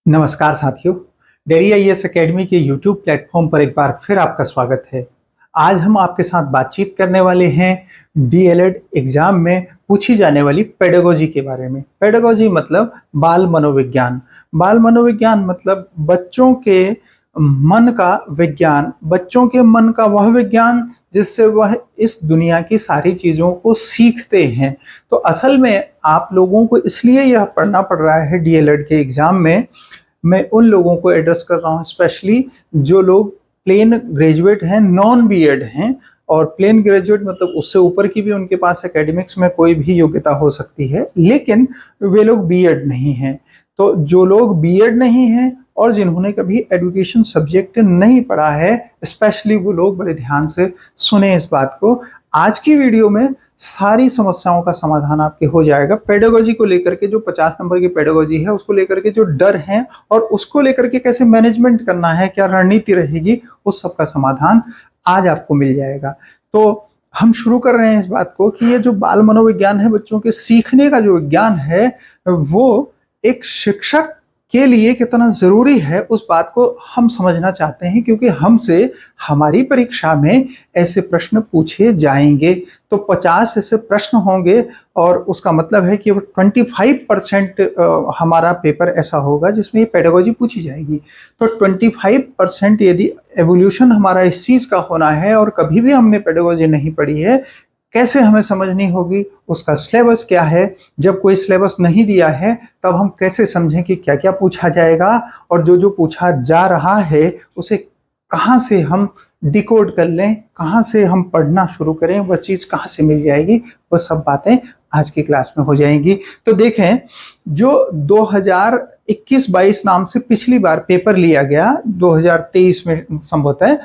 नमस्कार साथियों। Dairy IAS academy के यूट्यूब प्लेटफॉर्म पर एक बार फिर आपका स्वागत है। आज हम आपके साथ बातचीत करने वाले हैं डीएलएड एग्जाम में पूछी जाने वाली पेडागोजी के बारे में। पेडागोजी मतलब बाल मनोविज्ञान। बाल मनोविज्ञान मतलब बच्चों के मन का विज्ञान, बच्चों के मन का वह विज्ञान जिससे वह इस दुनिया की सारी चीज़ों को सीखते हैं। तो असल में आप लोगों को इसलिए यह पढ़ना पड़ रहा है डीएलएड के एग्ज़ाम में। मैं उन लोगों को एड्रेस कर रहा हूँ, स्पेशली जो लोग प्लेन ग्रेजुएट हैं, नॉन बीएड हैं। और प्लेन ग्रेजुएट मतलब उससे ऊपर की भी उनके पास एकेडमिक्स में कोई भी योग्यता हो सकती है, लेकिन वे लोग बीएड नहीं हैं। तो जो लोग बीएड नहीं हैं और जिन्होंने कभी एजुकेशन सब्जेक्ट नहीं पढ़ा है, स्पेशली वो लोग बड़े ध्यान से सुने इस बात को। आज की वीडियो में सारी समस्याओं का समाधान आपके हो जाएगा। पेडागोजी को लेकर के जो 50 नंबर की पेडागोजी है उसको लेकर के जो डर है और उसको लेकर के कैसे मैनेजमेंट करना है, क्या रणनीति रहेगी, उस सब का समाधान आज आपको मिल जाएगा। तो हम शुरू कर रहे हैं इस बात को कि ये जो बाल मनोविज्ञान है, बच्चों के सीखने का जो विज्ञान है, वो एक शिक्षक के लिए कितना जरूरी है उस बात को हम समझना चाहते हैं, क्योंकि हमसे हमारी परीक्षा में ऐसे प्रश्न पूछे जाएंगे। तो 50 ऐसे प्रश्न होंगे और उसका मतलब है कि 25% हमारा पेपर ऐसा होगा जिसमें ये पेडागोजी पूछी जाएगी। तो 25% यदि एवोल्यूशन हमारा इस चीज का होना है और कभी भी हमने पेडागोजी नहीं पढ़ी है, कैसे हमें समझनी होगी, उसका सिलेबस क्या है, जब कोई सिलेबस नहीं दिया है तब हम कैसे समझें कि क्या क्या पूछा जाएगा, और जो जो पूछा जा रहा है उसे कहाँ से हम डिकोड कर लें, कहाँ से हम पढ़ना शुरू करें, वह चीज़ कहाँ से मिल जाएगी, वह सब बातें आज की क्लास में हो जाएंगी। तो देखें, जो 2021-22 नाम से पिछली बार पेपर लिया गया, 2023 में संभवतः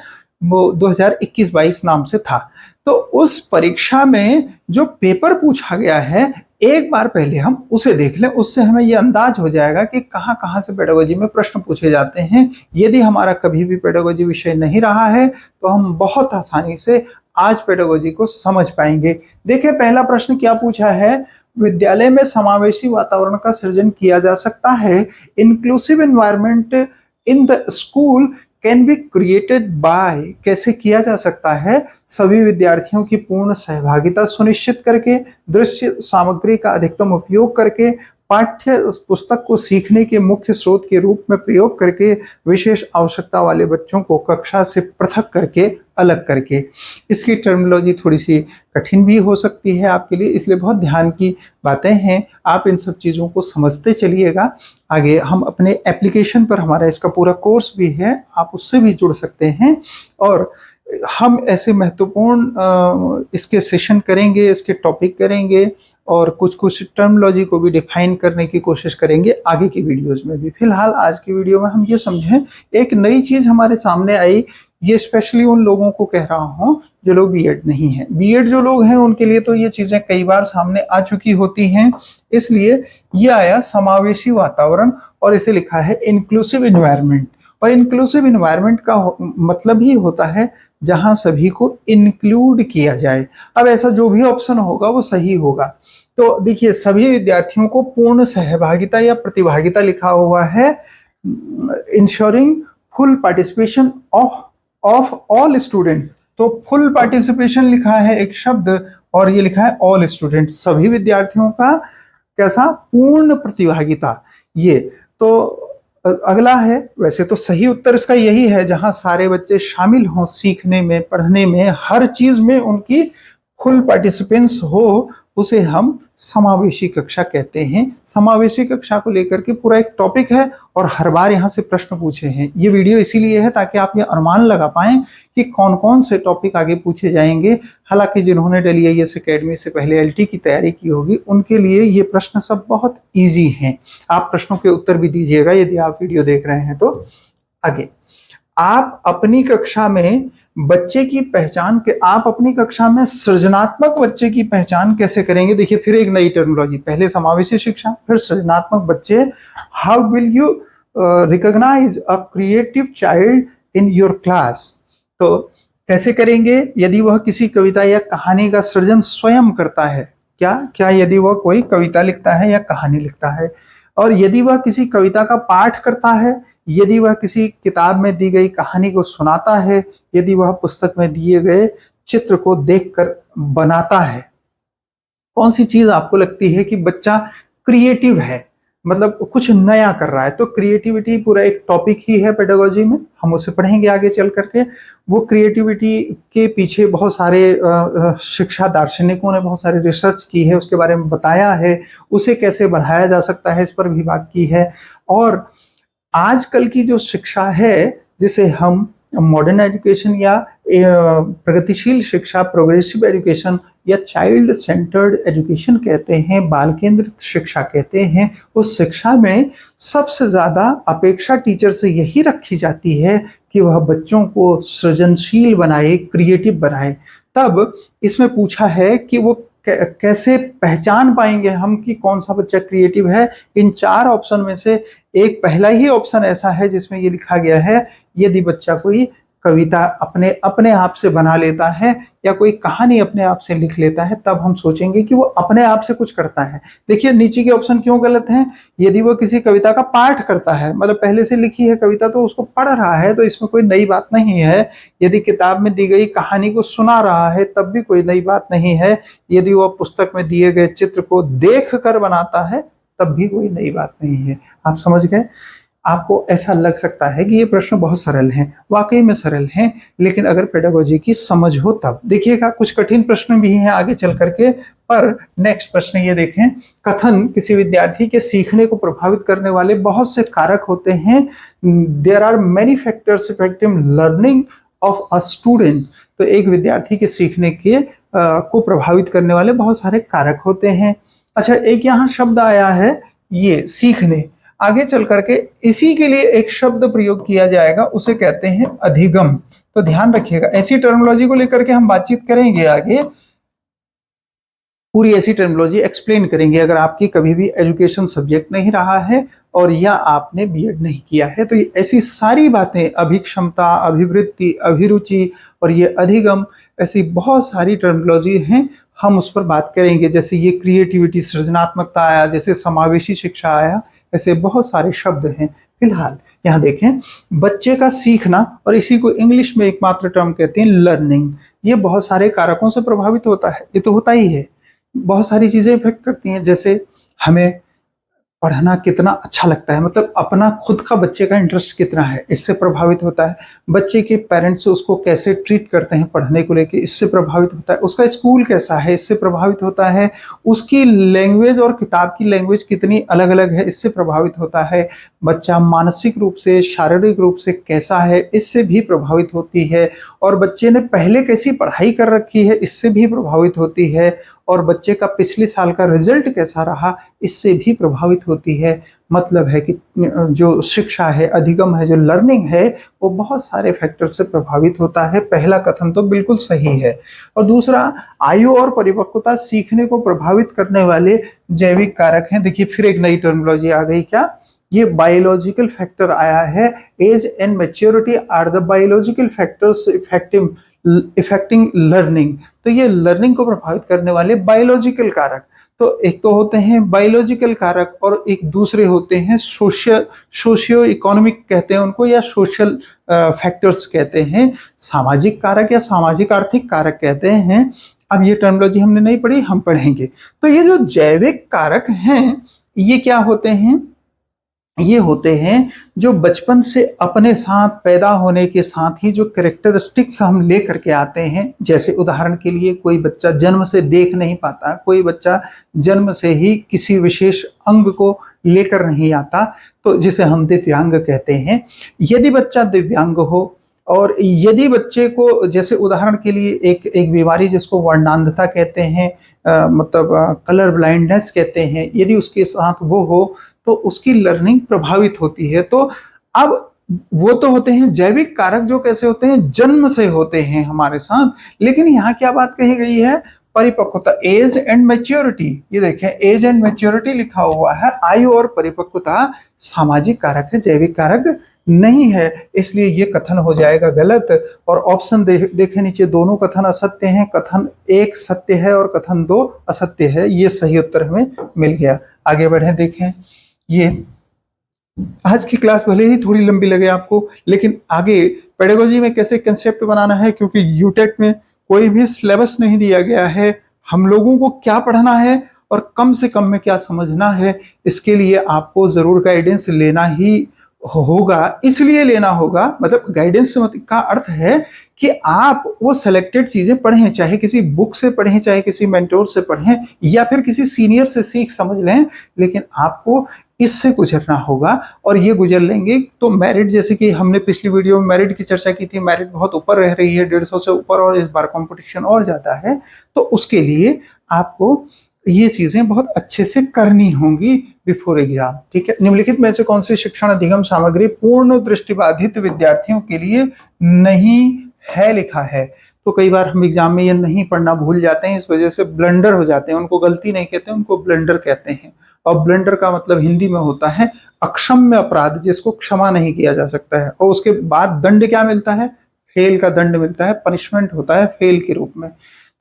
वो 2021-22 नाम से था, तो उस परीक्षा में जो पेपर पूछा गया है एक बार पहले हम उसे देख लें, उससे हमें ये अंदाज हो जाएगा कि कहाँ कहाँ से पेडागोजी में प्रश्न पूछे जाते हैं। यदि हमारा कभी भी पेडागोजी विषय नहीं रहा है तो हम बहुत आसानी से आज पेडागोजी को समझ पाएंगे। देखिए, पहला प्रश्न क्या पूछा है, विद्यालय में समावेशी वातावरण का सृजन किया जा सकता है। Inclusive environment in the school can be created by, कैसे किया जा सकता है, सभी विद्यार्थियों की पूर्ण सहभागिता सुनिश्चित करके, दृश्य सामग्री का अधिकतम उपयोग करके, पाठ्य पुस्तक को सीखने के मुख्य स्रोत के रूप में प्रयोग करके, विशेष आवश्यकता वाले बच्चों को कक्षा से पृथक करके, अलग करके। इसकी टर्मिनोलॉजी थोड़ी सी कठिन भी हो सकती है आपके लिए, इसलिए बहुत ध्यान की बातें हैं, आप इन सब चीज़ों को समझते चलिएगा। आगे हम अपने एप्लीकेशन पर, हमारा इसका पूरा कोर्स भी है, आप उससे भी जुड़ सकते हैं और हम ऐसे महत्वपूर्ण इसके सेशन करेंगे, इसके टॉपिक करेंगे और कुछ कुछ टर्मिनोलॉजी को भी डिफाइन करने की कोशिश करेंगे आगे की वीडियोस में भी। फिलहाल आज की वीडियो में हम ये समझें, एक नई चीज़ हमारे सामने आई, ये स्पेशली उन लोगों को कह रहा हूँ जो लोग बीएड नहीं हैं। बीएड जो लोग हैं उनके लिए तो ये चीज़ें कई बार सामने आ चुकी होती हैं, इसलिए ये आया समावेशी वातावरण और इसे लिखा है इंक्लूसिव इन्वायरमेंट। और इंक्लूसिव इन्वायरमेंट का मतलब ही होता है जहां सभी को इंक्लूड किया जाए। अब ऐसा जो भी ऑप्शन होगा वो सही होगा। तो देखिए, सभी विद्यार्थियों को पूर्ण सहभागिता या प्रतिभागिता लिखा हुआ है, ensuring full participation of all student. तो फुल पार्टिसिपेशन लिखा है एक शब्द और ये लिखा है ऑल स्टूडेंट, सभी विद्यार्थियों का कैसा, पूर्ण प्रतिभागिता। ये तो अगला है, वैसे तो सही उत्तर इसका यही है, जहां सारे बच्चे शामिल हों सीखने में, पढ़ने में, हर चीज में उनकी फुल पार्टिसिपेंस हो, उसे हम समावेशी कक्षा कहते हैं। समावेशी कक्षा को लेकर के पूरा एक टॉपिक है और हर बार यहाँ से प्रश्न पूछे हैं। ये वीडियो इसीलिए है ताकि आप ये अनुमान लगा पाएं कि कौन कौन से टॉपिक आगे पूछे जाएंगे। हालांकि जिन्होंने डेली आईएएस एकेडमी से पहले एलटी की तैयारी की होगी उनके लिए ये प्रश्न सब बहुत ईजी हैं। आप प्रश्नों के उत्तर भी दीजिएगा यदि आप वीडियो देख रहे हैं तो। आगे, आप अपनी कक्षा में बच्चे की पहचान के, आप अपनी कक्षा में सृजनात्मक बच्चे की पहचान कैसे करेंगे। देखिए, फिर एक नई टर्मिनोलॉजी, पहले समावेशी शिक्षा, फिर सृजनात्मक बच्चे। How will you recognise a creative child in your class. तो कैसे करेंगे यदि वह किसी कविता या कहानी का सृजन स्वयं करता है। क्या क्या यदि वह कोई कविता लिखता है या कहानी लिखता है। और यदि वह किसी कविता का पाठ करता है, यदि वह किसी किताब में दी गई कहानी को सुनाता है, यदि वह पुस्तक में दिए गए चित्र को देखकर बनाता है। कौन सी चीज आपको लगती है कि बच्चा क्रिएटिव है, मतलब कुछ नया कर रहा है? तो क्रिएटिविटी पूरा एक टॉपिक ही है पेडागोजी में, हम उसे पढ़ेंगे आगे चल करके। वो क्रिएटिविटी के पीछे बहुत सारे शिक्षा दार्शनिकों ने बहुत सारी रिसर्च की है, उसके बारे में बताया है, उसे कैसे बढ़ाया जा सकता है इस पर भी बात की है। और आजकल की जो शिक्षा है जिसे हम मॉडर्न एजुकेशन या प्रगतिशील शिक्षा, प्रोग्रेसिव एजुकेशन या चाइल्ड सेंटर्ड एजुकेशन कहते हैं, बाल केंद्रित शिक्षा कहते हैं, उस शिक्षा में सबसे ज्यादा अपेक्षा टीचर से यही रखी जाती है कि वह बच्चों को सृजनशील बनाए, क्रिएटिव बनाए। तब इसमें पूछा है कि वो कैसे पहचान पाएंगे हम कि कौन सा बच्चा क्रिएटिव है। इन 4 ऑप्शन में से एक पहला ही ऑप्शन ऐसा है जिसमें ये लिखा गया है, यदि बच्चा कोई कविता अपने अपने आप से बना लेता है या कोई कहानी अपने आप से लिख लेता है, तब हम सोचेंगे कि वो अपने आप से कुछ करता है। देखिए नीचे के ऑप्शन क्यों गलत हैं। यदि वो किसी कविता का पाठ करता है, मतलब पहले से लिखी है कविता तो उसको पढ़ रहा है, तो इसमें कोई नई बात नहीं है। यदि किताब में दी गई कहानी को सुना रहा है, तब भी कोई नई बात नहीं है। यदि वह पुस्तक में दिए गए चित्र को देख कर बनाता है, तब भी कोई नई बात नहीं है। आप समझ गए? आपको ऐसा लग सकता है कि ये प्रश्न बहुत सरल हैं, वाकई में सरल हैं, लेकिन अगर पेडागोजी की समझ हो तब। देखिएगा कुछ कठिन प्रश्न भी हैं आगे चल करके, पर नेक्स्ट प्रश्न ये देखें। कथन किसी विद्यार्थी के सीखने को प्रभावित करने वाले बहुत से कारक होते हैं। There are many factors affecting learning of a student. तो एक विद्यार्थी के सीखने के को प्रभावित करने वाले बहुत सारे कारक होते हैं। अच्छा, एक यहाँ शब्द आया है ये सीखने, आगे चल करके इसी के लिए एक शब्द प्रयोग किया जाएगा, उसे कहते हैं अधिगम। तो ध्यान रखिएगा, ऐसी टर्मिनोलॉजी को लेकर के हम बातचीत करेंगे आगे, पूरी ऐसी टर्मिनोलॉजी एक्सप्लेन करेंगे। अगर आपकी कभी भी एजुकेशन सब्जेक्ट नहीं रहा है और या आपने बीएड नहीं किया है, तो ये ऐसी सारी बातें, अभिक्षमता, अभिवृत्ति, अभिरुचि और ये अधिगम, ऐसी बहुत सारी टर्मिनोलॉजी हैं, हम उस पर बात करेंगे। जैसे ये क्रिएटिविटी, सृजनात्मकता आया, जैसे समावेशी शिक्षा आया, ऐसे बहुत सारे शब्द हैं। फिलहाल यहाँ देखें, बच्चे का सीखना, और इसी को इंग्लिश में एकमात्र टर्म कहते हैं लर्निंग, ये बहुत सारे कारकों से प्रभावित होता है। ये तो होता ही है, बहुत सारी चीजें इफेक्ट करती हैं। जैसे हमें पढ़ना कितना अच्छा लगता है, मतलब अपना खुद का बच्चे का इंटरेस्ट कितना है, इससे प्रभावित होता है। बच्चे के पेरेंट्स उसको कैसे ट्रीट करते हैं पढ़ने को लेके, इससे प्रभावित होता है। उसका स्कूल कैसा है, इससे प्रभावित होता है। उसकी लैंग्वेज और किताब की लैंग्वेज कितनी अलग अलग है, इससे प्रभावित होता है। बच्चा मानसिक रूप से, शारीरिक रूप से कैसा है, इससे भी प्रभावित होती है। और बच्चे ने पहले कैसी पढ़ाई कर रखी है, इससे भी प्रभावित होती है। और बच्चे का पिछले साल का रिजल्ट कैसा रहा, इससे भी प्रभावित होती है। मतलब है कि जो शिक्षा है, अधिगम है, जो लर्निंग है, वो बहुत सारे फैक्टर से प्रभावित होता है। पहला कथन तो बिल्कुल सही है। और दूसरा, आयु और परिपक्वता सीखने को प्रभावित करने वाले जैविक कारक हैं। देखिए फिर एक नई टर्मिनोलॉजी आ गई, क्या? ये बायोलॉजिकल फैक्टर आया है। Age and maturity are the biological factors affecting learning. तो ये लर्निंग को प्रभावित करने वाले बायोलॉजिकल कारक, तो एक तो होते हैं बायोलॉजिकल कारक और एक दूसरे होते हैं सोशियो इकोनॉमिक कहते हैं उनको, या सोशल फैक्टर्स कहते हैं, सामाजिक कारक या सामाजिक आर्थिक कारक कहते हैं। अब ये टर्मिनोलॉजी हमने नहीं पढ़ी, हम पढ़ेंगे। तो ये जो जैविक कारक हैं, ये क्या होते हैं? ये होते हैं जो बचपन से अपने साथ पैदा होने के साथ ही जो कैरेक्टरिस्टिक्स हम ले करके आते हैं। जैसे उदाहरण के लिए, कोई बच्चा जन्म से देख नहीं पाता, कोई बच्चा जन्म से ही किसी विशेष अंग को लेकर नहीं आता, तो जिसे हम दिव्यांग कहते हैं। यदि बच्चा दिव्यांग हो और यदि बच्चे को, जैसे उदाहरण के लिए एक बीमारी जिसको वर्णांधता कहते हैं, मतलब कलर ब्लाइंडनेस कहते हैं, यदि उसके साथ वो हो तो उसकी लर्निंग प्रभावित होती है। तो अब वो तो होते हैं जैविक कारक, जो कैसे होते हैं, जन्म से होते हैं हमारे साथ। लेकिन यहाँ क्या बात कही गई है? परिपक्वता, एज एंड मैच्योरिटी। ये देखें, एज एंड मैच्योरिटी लिखा हुआ है। आयु और परिपक्वता सामाजिक कारक है, जैविक कारक नहीं है, इसलिए ये कथन हो जाएगा गलत। और ऑप्शन देखें नीचे, दोनों कथन असत्य हैं। कथन 1 सत्य है और कथन 2 असत्य है। ये सही उत्तर हमें मिल गया। आगे बढ़े, देखें ये आज की क्लास भले ही थोड़ी लंबी लगे आपको, लेकिन आगे पेडागोजी में कैसे कंसेप्ट बनाना है, क्योंकि यूटेट में कोई भी सिलेबस नहीं दिया गया है, हम लोगों को क्या पढ़ना है और कम से कम में क्या समझना है, इसके लिए आपको जरूर गाइडेंस लेना ही होगा। इसलिए लेना होगा, मतलब गाइडेंस का अर्थ है कि आप वो सेलेक्टेड चीजें पढ़ें, चाहे किसी बुक से पढ़ें, चाहे किसी मेंटोर से पढ़ें, या फिर किसी सीनियर से सीख समझ लें, लेकिन आपको इससे गुजरना होगा। और ये गुजर लेंगे तो मेरिट, जैसे कि हमने पिछली वीडियो में मेरिट की चर्चा की थी, मेरिट बहुत ऊपर रह रही है, 150 से ऊपर, और इस बार कंपटीशन और ज्यादा है। तो उसके लिए आपको ये चीजें बहुत अच्छे से करनी होंगी बिफोर एग्जाम, ठीक है। निम्नलिखित में से कौन सी शिक्षण अधिगम सामग्री पूर्ण दृष्टिबाधित विद्यार्थियों के लिए नहीं है, लिखा है। तो कई बार हम एग्जाम में ये नहीं पढ़ना भूल जाते हैं, इस वजह से ब्लंडर हो जाते हैं। उनको गलती नहीं कहते, उनको ब्लंडर कहते हैं। और ब्लंडर का मतलब हिंदी में होता है अक्षम्य अपराध, जिसको क्षमा नहीं किया जा सकता है। और उसके बाद दंड क्या मिलता है? फेल का दंड मिलता है, पनिशमेंट होता है फेल के रूप में।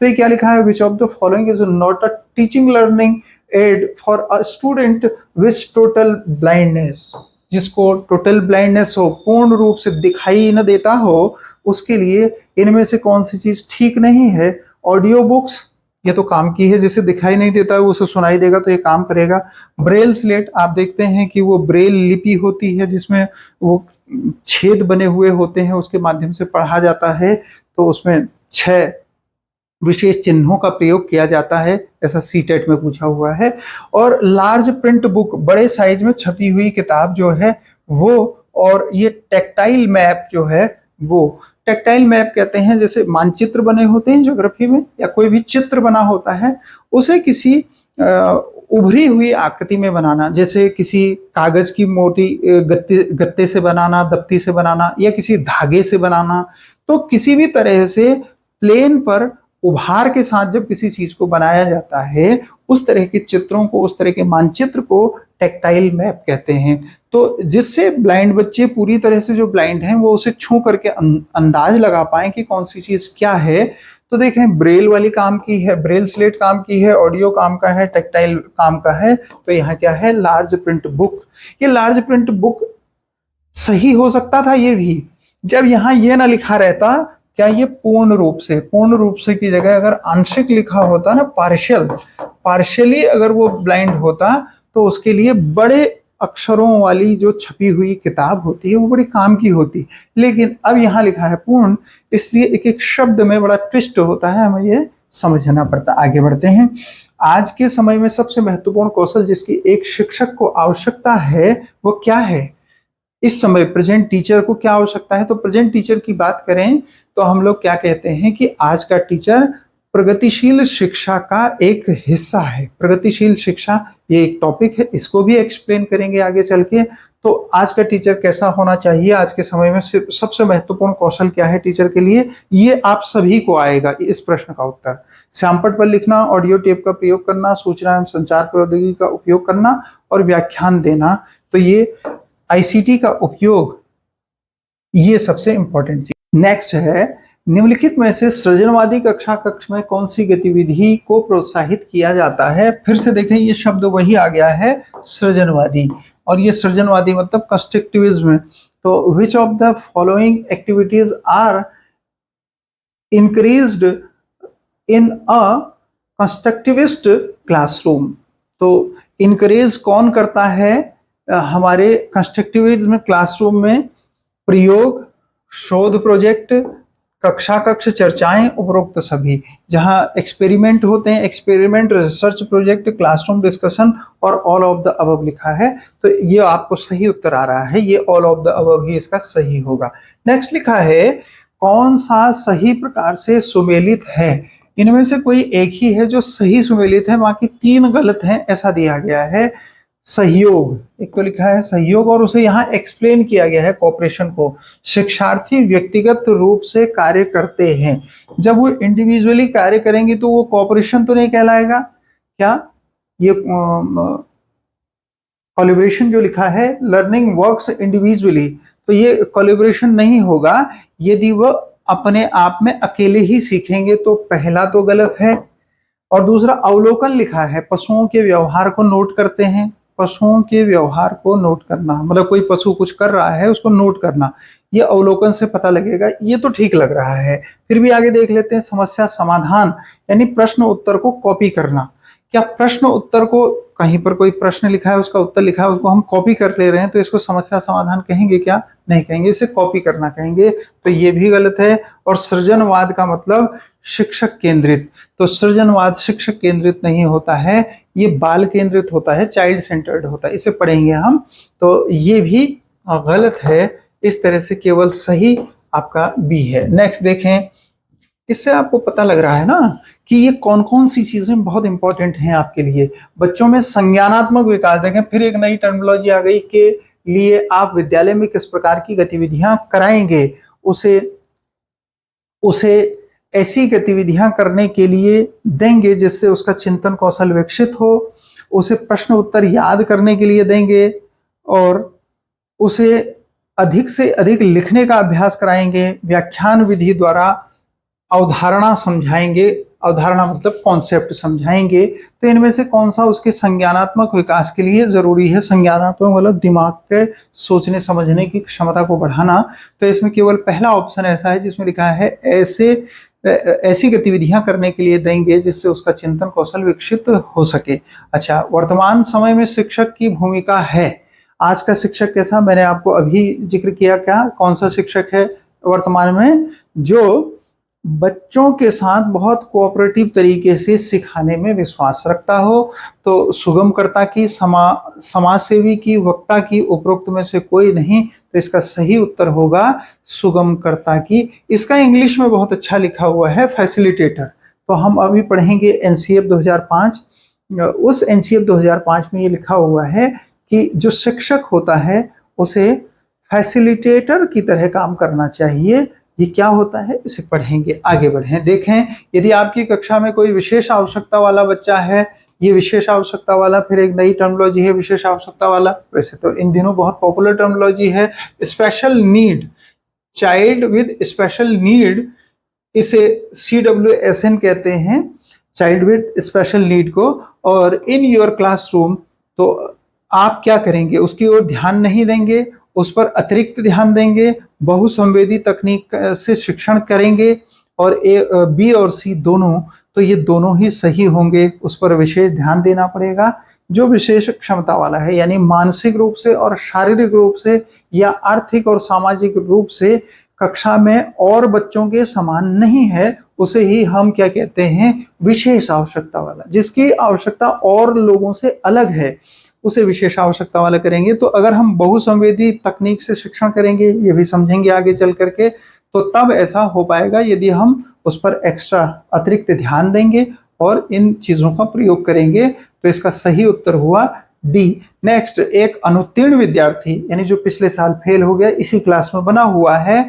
तो ये क्या लिखा है? Which of the following is not a teaching learning aid for a student with total blindness. जिसको टोटल ब्लाइंडनेस हो, पूर्ण रूप से दिखाई न देता हो, उसके लिए इनमें से कौन सी चीज ठीक नहीं है? ऑडियो बुक्स, ये तो काम की है। जिसे दिखाई नहीं देता है उसे सुनाई देगा तो ये काम करेगा। ब्रेल स्लेट, आप देखते हैं कि वो ब्रेल लिपि होती है जिसमें वो छेद बने हुए होते हैं, उसके माध्यम से पढ़ा जाता है। तो उसमें 6 विशेष चिन्हों का प्रयोग किया जाता है, ऐसा सीटेट में पूछा हुआ है। और लार्ज प्रिंट बुक, बड़े साइज में छपी हुई किताब जो है वो, और ये टेक्टाइल मैप जो है वो, टेक्टाइल मैप कहते हैं जैसे मानचित्र बने होते हैं ज्योग्राफी में, या कोई भी चित्र बना होता है, उसे किसी उभरी हुई आकृति में बनाना, जैसे किसी कागज की मोटी गत्ते से बनाना, दफ्ती से बनाना, या किसी धागे से बनाना। तो किसी भी तरह से प्लेन पर उभार के साथ जब किसी चीज को बनाया जाता है, उस तरह के चित्रों को, उस तरह के मानचित्र को टेक्टाइल मैप कहते हैं। तो जिससे ब्लाइंड बच्चे, पूरी तरह से जो ब्लाइंड हैं, वो उसे छू करके अंदाज लगा पाए कि कौन सी चीज क्या है। तो देखें, ब्रेल वाली काम की है, ब्रेल स्लेट काम की है, ऑडियो काम का है, टेक्टाइल काम का है। तो यहाँ क्या है? Large print book. ये लार्ज प्रिंट बुक सही हो सकता था ये भी, जब यहाँ ये ना लिखा रहता। क्या ये पूर्ण रूप से की जगह अगर आंशिक लिखा होता ना, पार्शियली अगर वो ब्लाइंड होता, तो उसके लिए बड़े अक्षरों वाली जो छपी हुई किताब होती है वो बड़ी काम की होती। लेकिन अब यहाँ लिखा है पूर्ण, इसलिए एक एक शब्द में बड़ा ट्विस्ट होता है, हमें ये समझना पड़ता। आगे बढ़ते हैं। आज के समय में सबसे महत्वपूर्ण कौशल जिसकी एक शिक्षक को आवश्यकता है, वो क्या है? इस समय प्रेजेंट टीचर को क्या आवश्यकता है? तो प्रेजेंट टीचर की बात करें तो हम लोग क्या कहते हैं कि आज का टीचर प्रगतिशील शिक्षा का एक हिस्सा है। प्रगतिशील शिक्षा ये एक टॉपिक है, इसको भी एक्सप्लेन करेंगे आगे चल के। तो आज का टीचर कैसा होना चाहिए, आज के समय में सबसे महत्वपूर्ण कौशल क्या है टीचर के लिए, ये आप सभी को आएगा इस प्रश्न का उत्तर। श्यामपट पर लिखना, ऑडियो टेप का प्रयोग करना, सूचना एवं संचार प्रौद्योगिकी का उपयोग करना और व्याख्यान देना। तो ये आईसीटी का उपयोग, ये सबसे इंपॉर्टेंट चीज। नेक्स्ट है, निम्नलिखित में से सृजनवादी कक्षा कक्ष में कौन सी गतिविधि को प्रोत्साहित किया जाता है? फिर से देखें, ये शब्द वही आ गया है, सृजनवादी। और ये सृजनवादी मतलब कंस्ट्रक्टिविज्म। तो which of the following activities are increased in a constructivist classroom? तो इंकरेज कौन करता है हमारे कंस्ट्रक्टिविज्म क्लासरूम में? प्रयोग, शोध प्रोजेक्ट, कक्षा कक्ष चर्चाएं, उपरोक्त सभी। जहां एक्सपेरिमेंट होते हैं, experiment, research project, classroom discussion और ऑल ऑफ द अबव लिखा है। तो ये आपको सही उत्तर आ रहा है, ये ऑल ऑफ द अबव ही इसका सही होगा। नेक्स्ट लिखा है, कौन सा सही प्रकार से सुमेलित है? इनमें से कोई एक ही है जो सही सुमेलित है, बाकी 3 गलत हैं, ऐसा दिया गया है। सहयोग, एक तो लिखा है सहयोग, और उसे यहाँ एक्सप्लेन किया गया है कोऑपरेशन को। शिक्षार्थी व्यक्तिगत रूप से कार्य करते हैं। जब वो इंडिविजुअली कार्य करेंगे तो वो कोऑपरेशन तो नहीं कहलाएगा। क्या ये कोलैबोरेशन जो लिखा है, लर्निंग वर्क्स इंडिविजुअली, तो ये कोलैबोरेशन नहीं होगा। यदि वह अपने आप में अकेले ही सीखेंगे तो पहला तो गलत है। और दूसरा अवलोकन लिखा है, पशुओं के व्यवहार को नोट करते हैं, पशुओं के व्यवहार को नोट करना, मतलब कोई पशु कुछ कर रहा है उसको नोट करना, ये अवलोकन से पता लगेगा, ये तो ठीक लग रहा है। फिर भी आगे देख लेते हैं, समस्या समाधान यानी प्रश्न उत्तर को कॉपी करना। क्या प्रश्न उत्तर को, कहीं पर कोई प्रश्न लिखा है उसका उत्तर लिखा है उसको हम कॉपी कर ले रहे हैं तो इसको समस्या समाधान कहेंगे क्या? नहीं कहेंगे, इसे कॉपी करना कहेंगे, तो ये भी गलत है। और सृजनवाद का मतलब शिक्षक केंद्रित, तो सृजनवाद शिक्षक केंद्रित नहीं होता है, ये बाल केंद्रित होता है, चाइल्ड सेंटर्ड होता है, इसे पढ़ेंगे हम, तो ये भी गलत है। इस तरह से केवल सही आपका बी है। नेक्स्ट देखें, इससे आपको पता लग रहा है ना कि ये कौन कौन सी चीजें बहुत इंपॉर्टेंट हैं आपके लिए। बच्चों में संज्ञानात्मक विकास देखें, फिर एक नई टर्मिनोलॉजी आ गई के लिए आप विद्यालय में किस प्रकार की गतिविधियां कराएंगे, उसे उसे ऐसी गतिविधियां करने के लिए देंगे जिससे उसका चिंतन कौशल विकसित हो, उसे प्रश्न उत्तर याद करने के लिए देंगे, और उसे अधिक से अधिक लिखने का अभ्यास कराएंगे, व्याख्यान विधि द्वारा अवधारणा समझाएंगे, अवधारणा मतलब कॉन्सेप्ट समझाएंगे। तो इनमें से कौन सा उसके संज्ञानात्मक विकास के लिए जरूरी है? संज्ञानात्मक मतलब दिमाग के सोचने समझने की क्षमता को बढ़ाना। तो इसमें केवल पहला ऑप्शन ऐसा है जिसमें लिखा है ऐसी गतिविधियां करने के लिए देंगे जिससे उसका चिंतन कौशल विकसित हो सके। अच्छा, वर्तमान समय में शिक्षक की भूमिका है। आज का शिक्षक कैसा, मैंने आपको अभी जिक्र किया, क्या कौन सा शिक्षक है वर्तमान में? जो बच्चों के साथ बहुत कोऑपरेटिव तरीके से सिखाने में विश्वास रखता हो। तो सुगमकर्ता की, समाज सेवी की, वक्ता की, उपरोक्त में से कोई नहीं, तो इसका सही उत्तर होगा सुगमकर्ता की। इसका इंग्लिश में बहुत अच्छा लिखा हुआ है फैसिलिटेटर। तो हम अभी पढ़ेंगे एनसीएफ 2005। उस एनसीएफ 2005 में ये लिखा हुआ है कि जो शिक्षक होता है उसे फैसिलिटेटर की तरह काम करना चाहिए। ये क्या होता है इसे पढ़ेंगे, आगे बढ़ें। देखें, यदि आपकी कक्षा में कोई विशेष आवश्यकता वाला बच्चा है, ये विशेष आवश्यकता वाला, फिर एक नई टर्मिनोलॉजी है विशेष आवश्यकता वाला। वैसे तो इन दिनों बहुत पॉपुलर टर्मिनोलॉजी है special need, child with special need, इसे CWSN कहते हैं, चाइल्ड विद स्पेशल नीड को। और इन योर क्लासरूम, तो आप क्या करेंगे, उसकी ओर ध्यान नहीं देंगे, उस पर अतिरिक्त ध्यान देंगे, बहुसंवेदी तकनीक से शिक्षण करेंगे, और बी और सी दोनों, तो ये दोनों ही सही होंगे, उस पर विशेष ध्यान देना पड़ेगा। जो विशेष क्षमता वाला है यानी मानसिक रूप से और शारीरिक रूप से या आर्थिक और सामाजिक रूप से कक्षा में और बच्चों के समान नहीं है, उसे ही हम क्या कहते हैं, विशेष आवश्यकता वाला। जिसकी आवश्यकता और लोगों से अलग है उसे विशेष आवश्यकता वाला करेंगे। तो अगर हम बहुसंवेदी तकनीक से शिक्षण करेंगे, ये भी समझेंगे आगे चल करके, तो तब ऐसा हो पाएगा यदि हम उस पर एक्स्ट्रा अतिरिक्त ध्यान देंगे और इन चीजों का प्रयोग करेंगे। तो इसका सही उत्तर हुआ डी। नेक्स्ट, एक अनुत्तीर्ण विद्यार्थी यानी जो पिछले साल फेल हो गया, इसी क्लास में बना हुआ है,